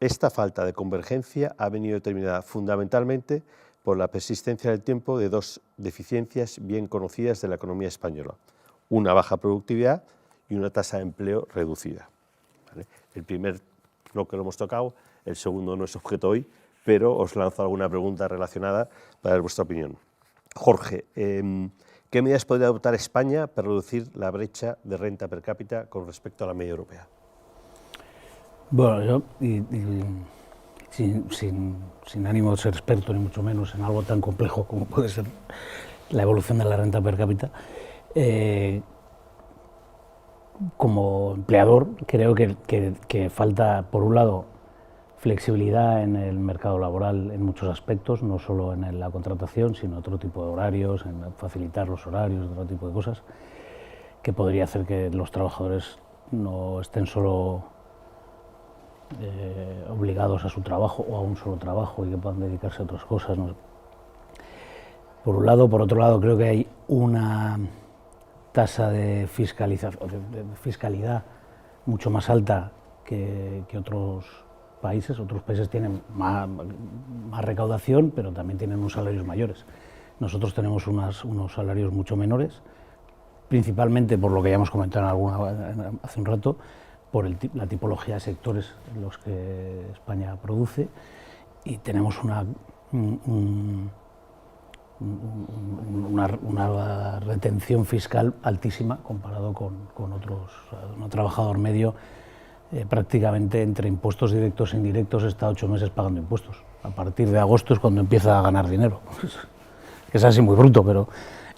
esta falta de convergencia ha venido determinada fundamentalmente por la persistencia en el tiempo de dos deficiencias bien conocidas de la economía española: una baja productividad y una tasa de empleo reducida. ¿Vale? El primer bloque lo hemos tocado, el segundo no es objeto hoy, pero os lanzo alguna pregunta relacionada para ver vuestra opinión. Jorge, ¿qué medidas podría adoptar España para reducir la brecha de renta per cápita con respecto a la media europea? Bueno, yo, sin ánimo de ser experto, ni mucho menos, en algo tan complejo como puede ser la evolución de la renta per cápita, como empleador creo que falta, por un lado, flexibilidad en el mercado laboral en muchos aspectos, no solo en la contratación, sino otro tipo de horarios, en facilitar los horarios, otro tipo de cosas, que podría hacer que los trabajadores no estén solo obligados a su trabajo o a un solo trabajo y que puedan dedicarse a otras cosas, ¿no? Por un lado. Por otro lado, creo que hay una tasa de fiscalidad mucho más alta que otros países. Otros países tienen más recaudación, pero también tienen unos salarios mayores. Nosotros tenemos unos salarios mucho menores, principalmente por lo que ya hemos comentado hace un rato, por la tipología de sectores en los que España produce, y tenemos una retención fiscal altísima comparado con otros. Un trabajador medio prácticamente entre impuestos directos e indirectos está 8 meses pagando impuestos. A partir de agosto es cuando empieza a ganar dinero. Es así muy bruto, pero...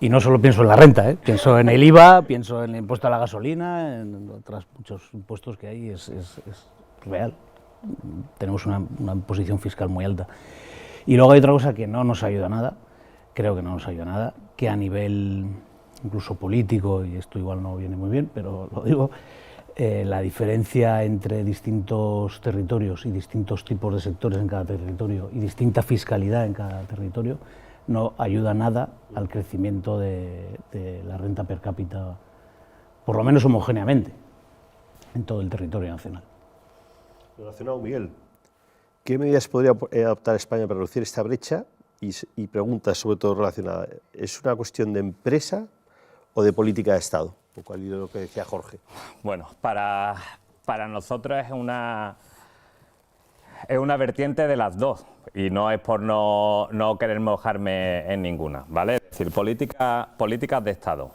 Y no solo pienso en la renta, pienso en el IVA, pienso en el impuesto a la gasolina, en otros muchos impuestos que hay, es real. Tenemos una imposición fiscal muy alta. Y luego hay otra cosa que no nos ayuda nada, creo que no nos ayuda nada, que a nivel incluso político, y esto igual no viene muy bien, pero lo digo, la diferencia entre distintos territorios y distintos tipos de sectores en cada territorio y distinta fiscalidad en cada territorio no ayuda nada al crecimiento de la renta per cápita, por lo menos homogéneamente, en todo el territorio nacional. Relacionado, Miguel, ¿qué medidas podría adoptar España para reducir esta brecha? Y preguntas sobre todo relacionadas, ¿es una cuestión de empresa o de política de Estado? Un poco al hilo de lo que decía Jorge. Bueno, para nosotros es una vertiente de las dos, y no es por no querer mojarme en ninguna, ¿vale? Es decir, políticas de Estado.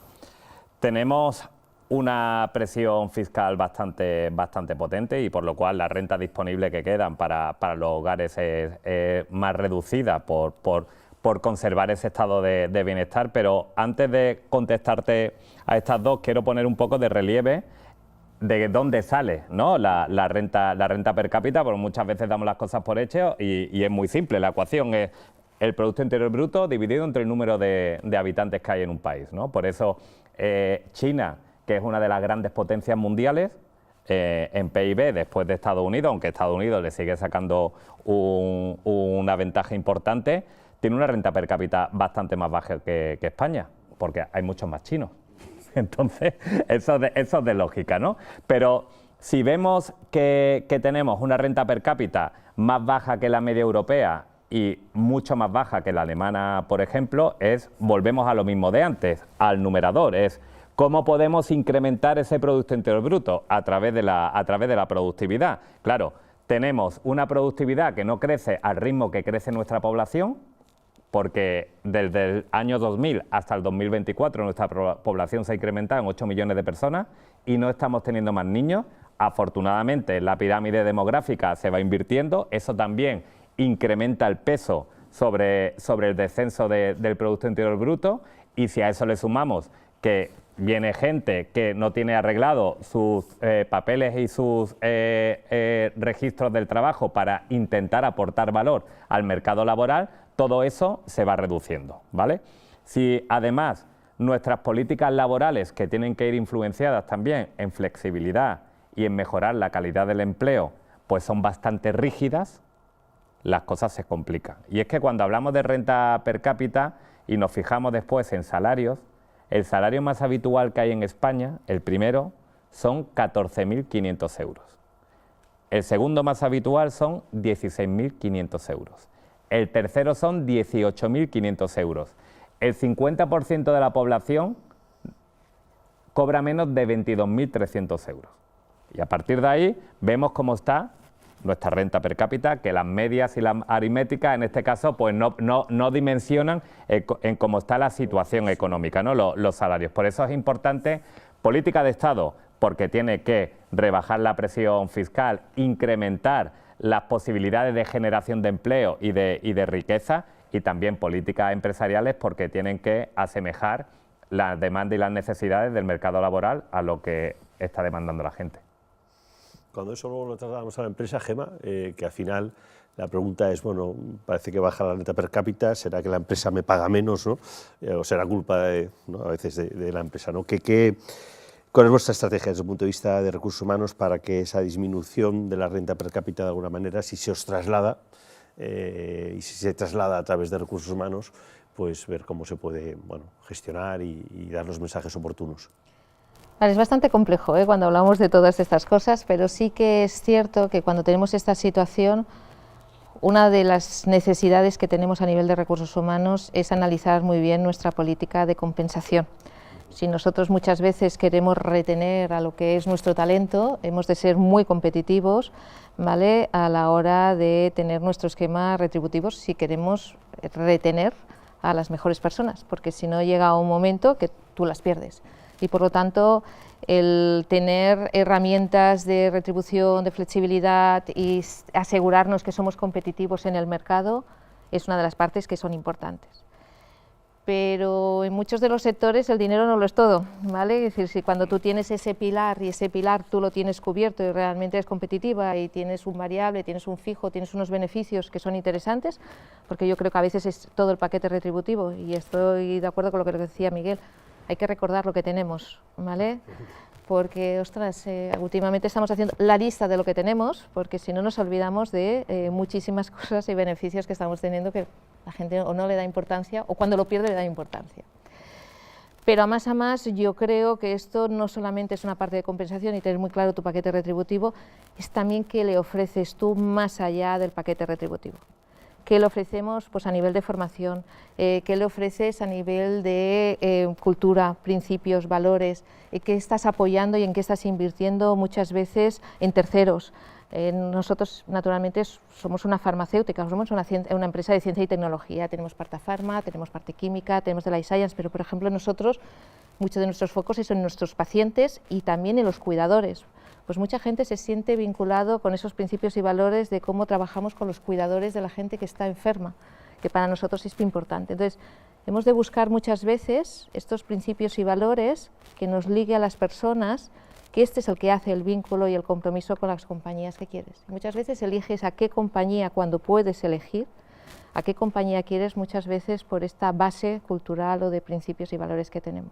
Tenemos una presión fiscal bastante potente, y por lo cual la renta disponible que quedan para los hogares es más reducida por conservar ese estado de bienestar. Pero antes de contestarte a estas dos, quiero poner un poco de relieve de dónde sale, ¿no?, la renta per cápita, porque muchas veces damos las cosas por hecho y es muy simple. La ecuación es el Producto Interior Bruto dividido entre el número de habitantes que hay en un país, ¿no? Por eso China, que es una de las grandes potencias mundiales en PIB después de Estados Unidos, aunque Estados Unidos le sigue sacando una ventaja importante, tiene una renta per cápita bastante más baja que España, porque hay muchos más chinos. Entonces, eso es de lógica, ¿no? Pero si vemos que tenemos una renta per cápita más baja que la media europea y mucho más baja que la alemana, por ejemplo, volvemos a lo mismo de antes, al numerador, es ¿cómo podemos incrementar ese Producto Interior Bruto? A través de la productividad. Claro, tenemos una productividad que no crece al ritmo que crece nuestra población, porque desde el año 2000 hasta el 2024 nuestra población se ha incrementado en 8 millones de personas y no estamos teniendo más niños. Afortunadamente, la pirámide demográfica se va invirtiendo, eso también incrementa el peso sobre el descenso del Producto Interior Bruto, y si a eso le sumamos que viene gente que no tiene arreglado sus papeles y sus registros del trabajo para intentar aportar valor al mercado laboral, todo eso se va reduciendo, ¿vale? Si además nuestras políticas laborales, que tienen que ir influenciadas también en flexibilidad y en mejorar la calidad del empleo, pues son bastante rígidas, las cosas se complican. Y es que cuando hablamos de renta per cápita y nos fijamos después en salarios, el salario más habitual que hay en España, el primero, son 14.500 euros. El segundo más habitual son 16.500 euros. El tercero son 18.500 euros. El 50% de la población cobra menos de 22.300 euros. Y a partir de ahí vemos cómo está nuestra renta per cápita, que las medias y las aritméticas en este caso pues no dimensionan en cómo está la situación económica, ¿no?, los salarios. Por eso es importante política de Estado, porque tiene que rebajar la presión fiscal, incrementar las posibilidades de generación de empleo y de riqueza, y también políticas empresariales, porque tienen que asemejar la demanda y las necesidades del mercado laboral a lo que está demandando la gente. Cuando eso luego lo trasladamos a la empresa, Gemma, que al final la pregunta es, bueno, parece que baja la renta per cápita, ¿será que la empresa me paga menos, ¿no? O será culpa ¿no?, a veces de la empresa, ¿no? ¿Cuál es vuestra estrategia desde el punto de vista de recursos humanos para que esa disminución de la renta per cápita de alguna manera, si se os traslada, y si se traslada a través de recursos humanos, pues ver cómo se puede, bueno, gestionar y dar los mensajes oportunos? Vale, es bastante complejo cuando hablamos de todas estas cosas, pero sí que es cierto que cuando tenemos esta situación, una de las necesidades que tenemos a nivel de recursos humanos es analizar muy bien nuestra política de compensación. Si nosotros muchas veces queremos retener a lo que es nuestro talento, hemos de ser muy competitivos, ¿vale?, a la hora de tener nuestro esquema retributivo, si queremos retener a las mejores personas, porque si no llega un momento que tú las pierdes. Y por lo tanto, el tener herramientas de retribución, de flexibilidad y asegurarnos que somos competitivos en el mercado es una de las partes que son importantes. pero en muchos de los sectores el dinero no lo es todo, ¿vale? Es decir, si cuando tú tienes ese pilar y ese pilar tú lo tienes cubierto y realmente es competitiva y tienes un variable, tienes un fijo, tienes unos beneficios que son interesantes, porque yo creo que a veces es todo el paquete retributivo y estoy de acuerdo con lo que decía Miguel, hay que recordar lo que tenemos, ¿vale? Porque, ostras, últimamente estamos haciendo la lista de lo que tenemos, porque si no nos olvidamos de muchísimas cosas y beneficios que estamos teniendo que la gente o no le da importancia o cuando lo pierde le da importancia. Pero a más yo creo que esto no solamente es una parte de compensación y tener muy claro tu paquete retributivo, es también qué le ofreces tú más allá del paquete retributivo. ¿Qué le ofrecemos pues, a nivel de formación? ¿Qué le ofreces a nivel de cultura, principios, valores? ¿Qué estás apoyando y en qué estás invirtiendo muchas veces en terceros? Nosotros, naturalmente, somos una farmacéutica, somos una empresa de ciencia y tecnología. Tenemos parte farma, tenemos parte química, tenemos de life science, pero, por ejemplo, nosotros, muchos de nuestros focos son en nuestros pacientes y también en los cuidadores. Pues mucha gente se siente vinculado con esos principios y valores de cómo trabajamos con los cuidadores de la gente que está enferma, que para nosotros es muy importante. Entonces, hemos de buscar muchas veces estos principios y valores que nos ligue a las personas, que este es el que hace el vínculo y el compromiso con las compañías que quieres. Muchas veces eliges a qué compañía cuando puedes elegir, a qué compañía quieres muchas veces por esta base cultural o de principios y valores que tenemos.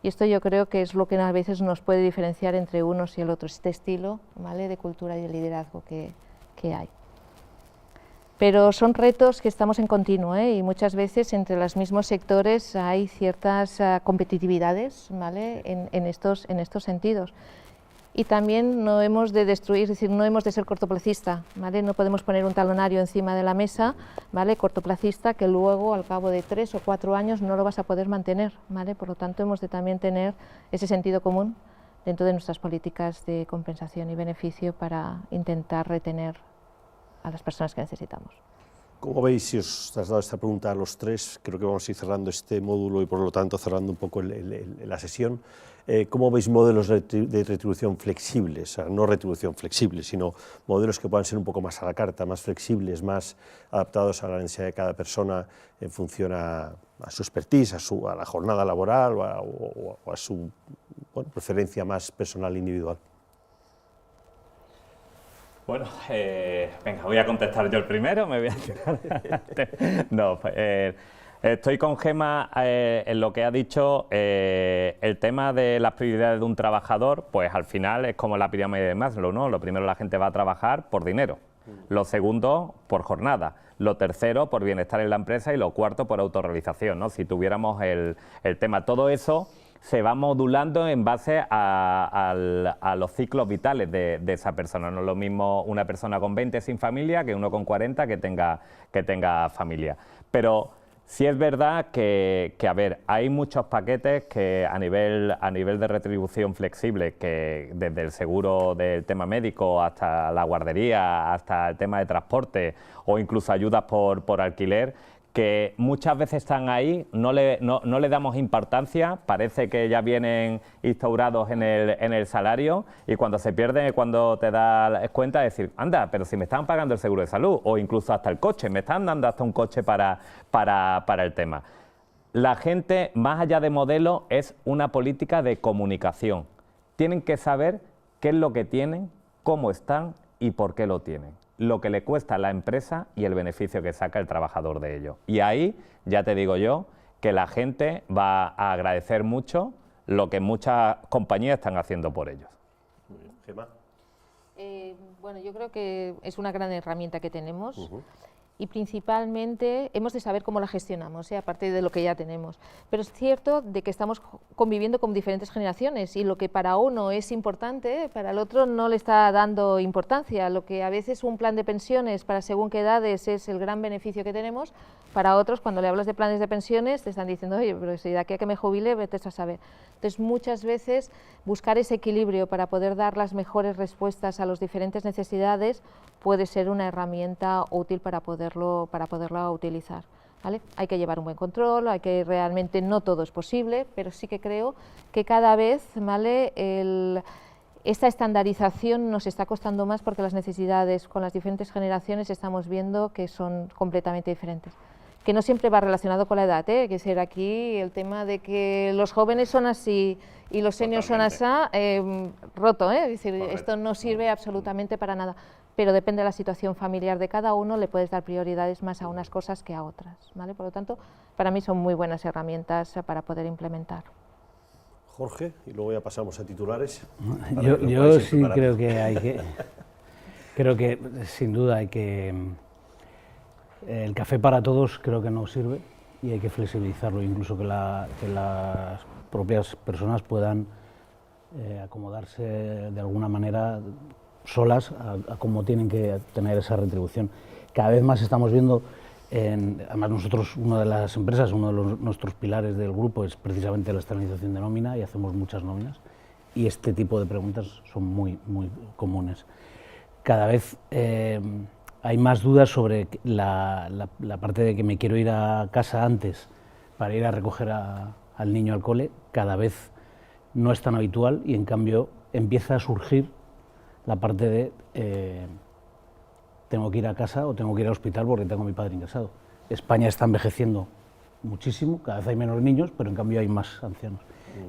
Y esto yo creo que es lo que a veces nos puede diferenciar entre unos y el otro, este estilo, ¿vale?, de cultura y de liderazgo que hay. Pero son retos que estamos en continuo, y muchas veces entre los mismos sectores hay ciertas competitividades, ¿vale?, en estos sentidos. Y también no hemos de destruir, es decir, no hemos de ser cortoplacista, ¿vale? No podemos poner un talonario encima de la mesa, ¿vale?, cortoplacista, que luego al cabo de 3 o 4 años no lo vas a poder mantener, ¿vale? Por lo tanto, hemos de también tener ese sentido común dentro de nuestras políticas de compensación y beneficio para intentar retener a las personas que necesitamos. Como veis, si os traslado esta pregunta a los tres, creo que vamos a ir cerrando este módulo y por lo tanto cerrando un poco la sesión. ¿Cómo veis modelos de retribución flexibles? O sea, no retribución flexible, sino modelos que puedan ser un poco más a la carta, más flexibles, más adaptados a la necesidad de cada persona en función a su expertise, a la jornada laboral o a su preferencia más personal e individual? Bueno, venga, voy a contestar yo el primero, me voy a tirar. No, estoy con Gemma en lo que ha dicho. El tema de las prioridades de un trabajador, pues al final es como la pirámide de Maslow, ¿no? Lo primero, la gente va a trabajar por dinero. Lo segundo, por jornada. Lo tercero, por bienestar en la empresa. Y lo cuarto, por autorrealización, ¿no? Si tuviéramos el tema, todo eso se va modulando en base a los ciclos vitales de esa persona. No es lo mismo una persona con 20 sin familia que uno con 40 que tenga familia. Pero sí es verdad que a ver, hay muchos paquetes que a nivel de retribución flexible, que desde el seguro del tema médico hasta la guardería, hasta el tema de transporte o incluso ayudas por alquiler, que muchas veces están ahí, no le damos importancia, parece que ya vienen instaurados en el salario y cuando se pierde, cuando te das cuenta de decir, anda, pero si me están pagando el seguro de salud o incluso hasta el coche, me están dando hasta un coche para el tema. La gente, más allá de modelo, es una política de comunicación. Tienen que saber qué es lo que tienen, cómo están y por qué lo tienen. Lo que le cuesta a la empresa y el beneficio que saca el trabajador de ello. Y ahí, ya te digo yo, que la gente va a agradecer mucho lo que muchas compañías están haciendo por ellos. Muy bien. Gemma. Bueno, yo creo que es una gran herramienta que tenemos. Y principalmente hemos de saber cómo la gestionamos, aparte de lo que ya tenemos. Pero es cierto de que estamos conviviendo con diferentes generaciones y lo que para uno es importante, para el otro no le está dando importancia. Lo que a veces un plan de pensiones para según qué edades es el gran beneficio que tenemos, para otros cuando le hablas de planes de pensiones te están diciendo, oye, pero si de aquí a que me jubile, vete a saber. Entonces muchas veces buscar ese equilibrio para poder dar las mejores respuestas a las diferentes necesidades puede ser una herramienta útil para poderlo utilizar, ¿vale? Hay que llevar un buen control, hay que realmente no todo es posible, pero sí que creo que cada vez, ¿vale?, esta estandarización nos está costando más porque las necesidades con las diferentes generaciones estamos viendo que son completamente diferentes. que no siempre va relacionado con la edad, que es decir, aquí el tema de que los jóvenes son así y los seniors son así, roto, es decir, esto no sirve absolutamente para nada, pero depende de la situación familiar de cada uno, le puedes dar prioridades más a unas cosas que a otras, ¿vale? Por lo tanto, para mí son muy buenas herramientas para poder implementar. Jorge, y luego ya pasamos a titulares. Yo sí creo que hay que... Creo que sin duda hay que... El café para todos creo que no sirve y hay que flexibilizarlo, incluso que las propias personas puedan acomodarse de alguna manera solas a cómo tienen que tener esa retribución. Cada vez más estamos viendo, además nosotros, una de las empresas, uno de nuestros pilares del grupo es precisamente la externalización de nómina y hacemos muchas nóminas y este tipo de preguntas son muy comunes. Cada vez hay más dudas sobre la parte de que me quiero ir a casa antes para ir a recoger al niño al cole, cada vez no es tan habitual y en cambio empieza a surgir la parte de tengo que ir a casa o tengo que ir al hospital porque tengo a mi padre ingresado. España está envejeciendo muchísimo, cada vez hay menos niños, pero en cambio hay más ancianos.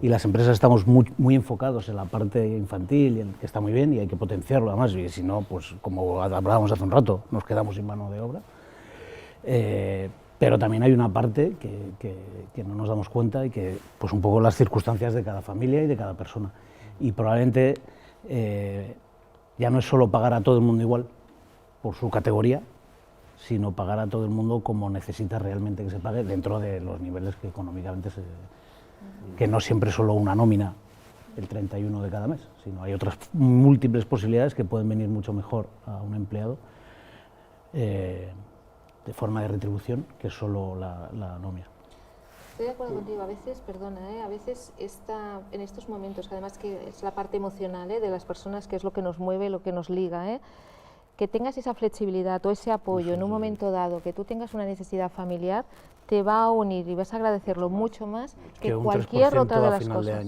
Y las empresas estamos muy enfocados en la parte infantil, que está muy bien y hay que potenciarlo además, y si no, pues como hablábamos hace un rato, nos quedamos sin mano de obra. Pero también hay una parte que no nos damos cuenta y que, pues un poco las circunstancias de cada familia y de cada persona. Y probablemente ya no es solo pagar a todo el mundo igual por su categoría, sino pagar a todo el mundo como necesita realmente que se pague dentro de los niveles que económicamente que no siempre solo una nómina el 31 de cada mes, sino hay otras múltiples posibilidades que pueden venir mucho mejor a un empleado de forma de retribución que solo la nómina. Estoy de acuerdo contigo, a veces, perdona, a veces en estos momentos, que además que es la parte emocional de las personas, que es lo que nos mueve, lo que nos liga, que tengas esa flexibilidad o ese apoyo en un momento dado, que tú tengas una necesidad familiar, te va a unir y vas a agradecerlo mucho más que cualquier otra de las cosas.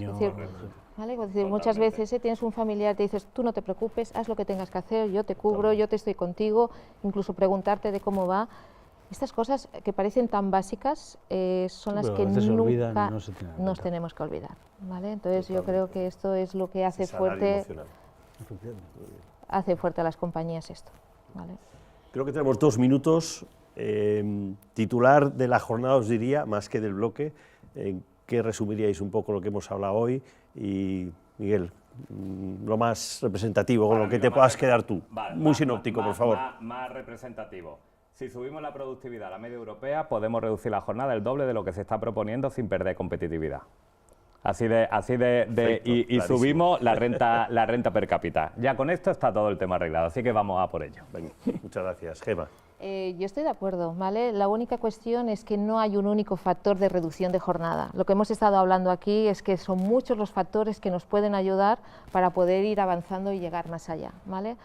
¿Vale? Es decir, muchas veces tienes un familiar, te dices, tú no te preocupes, haz lo que tengas que hacer, yo te cubro, yo te estoy contigo, incluso preguntarte de cómo va. Estas cosas que parecen tan básicas son las que nunca nos tenemos que olvidar, ¿vale? Entonces yo creo que esto es lo que hace fuerte a las compañías esto, ¿vale? Creo que tenemos 2 minutos. Titular de la jornada os diría, más que del bloque, ¿qué resumiríais un poco lo que hemos hablado hoy? Y Miguel, lo más representativo, con lo que te puedas quedar tú. Vale, muy sinóptico, por favor. Más representativo. Si subimos la productividad a la media europea, podemos reducir la jornada el doble de lo que se está proponiendo sin perder competitividad. Y subimos la renta per cápita. Ya con esto está todo el tema arreglado, así que vamos a por ello. Venga, muchas gracias. Gemma. Yo estoy de acuerdo, ¿vale? La única cuestión es que no hay un único factor de reducción de jornada. Lo que hemos estado hablando aquí es que son muchos los factores que nos pueden ayudar para poder ir avanzando y llegar más allá, ¿vale?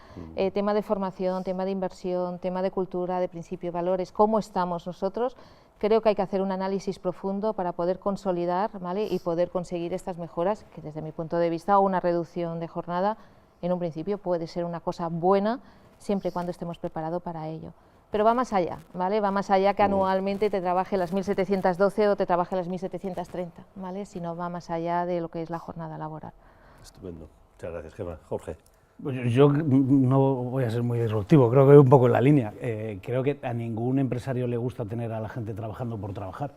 Tema de formación, tema de inversión, tema de cultura, de principios, valores, cómo estamos nosotros. Creo que hay que hacer un análisis profundo para poder consolidar, ¿vale? Y poder conseguir estas mejoras, que desde mi punto de vista una reducción de jornada en un principio puede ser una cosa buena siempre y cuando estemos preparados para ello. Pero va más allá, ¿vale? Va más allá que anualmente te trabaje las 1.712 o te trabaje las 1.730, ¿vale? Sino va más allá de lo que es la jornada laboral. Estupendo. Muchas gracias, Gemma. Jorge. Pues yo no voy a ser muy disruptivo, creo que voy un poco en la línea. Creo que a ningún empresario le gusta tener a la gente trabajando por trabajar.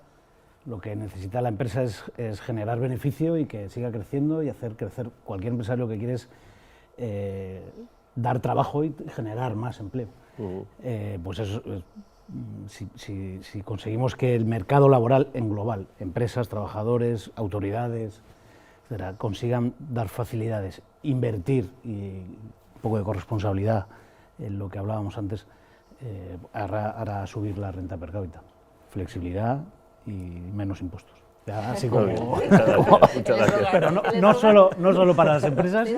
Lo que necesita la empresa es generar beneficio y que siga creciendo y hacer crecer. Cualquier empresario que quiere es dar trabajo y generar más empleo. Pues eso, si conseguimos que el mercado laboral en global, empresas, trabajadores, autoridades, etcétera, consigan dar facilidades, invertir y un poco de corresponsabilidad en lo que hablábamos antes, hará subir la renta per cápita, flexibilidad y menos impuestos. Así como, muchas gracias. Pero no solo para las empresas,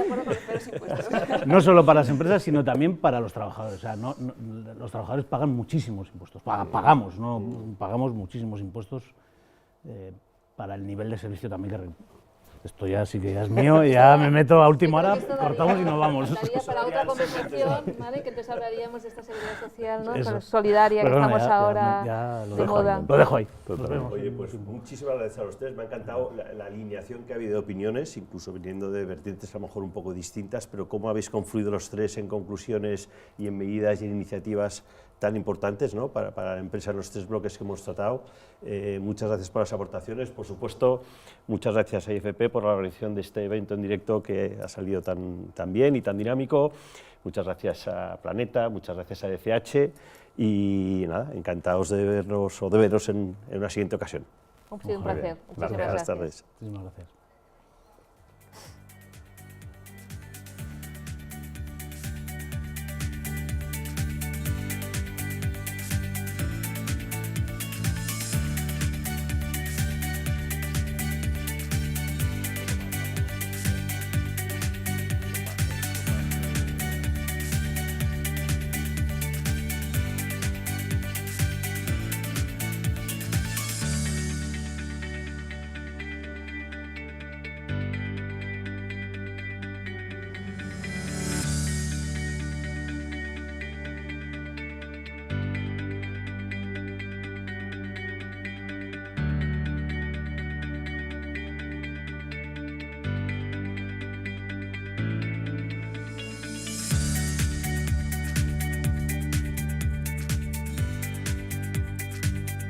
no solo para las empresas, sino también para los trabajadores. O sea, los trabajadores pagan muchísimos impuestos, pagamos muchísimos impuestos para el nivel de servicio también Esto ya sí que ya es mío, ya me meto a última hora, Yo creo que esto cortamos y nos vamos. daría para otra conversación, ¿vale? Que entonces hablaríamos de esta seguridad social, ¿no? Eso. Solidaria, que Pero bueno, estamos ahora ya lo de dejo moda. ahí. Lo dejo ahí. Nos vemos. Oye, pues muchísimas gracias a los tres, me ha encantado la alineación que ha habido de opiniones, incluso viniendo de vertientes a lo mejor un poco distintas, pero cómo habéis confluido los tres en conclusiones y en medidas y en iniciativas tan importantes, ¿no? para la empresa en los tres bloques que hemos tratado. Muchas gracias por las aportaciones, por supuesto, muchas gracias a IFP por la organización de este evento en directo que ha salido tan bien y tan dinámico. Muchas gracias a Planeta, muchas gracias a ECH y nada, encantados de vernos o de veros en una siguiente ocasión. Ha sido un placer. Muchísimas Buenas gracias. tardes. Muchísimas gracias.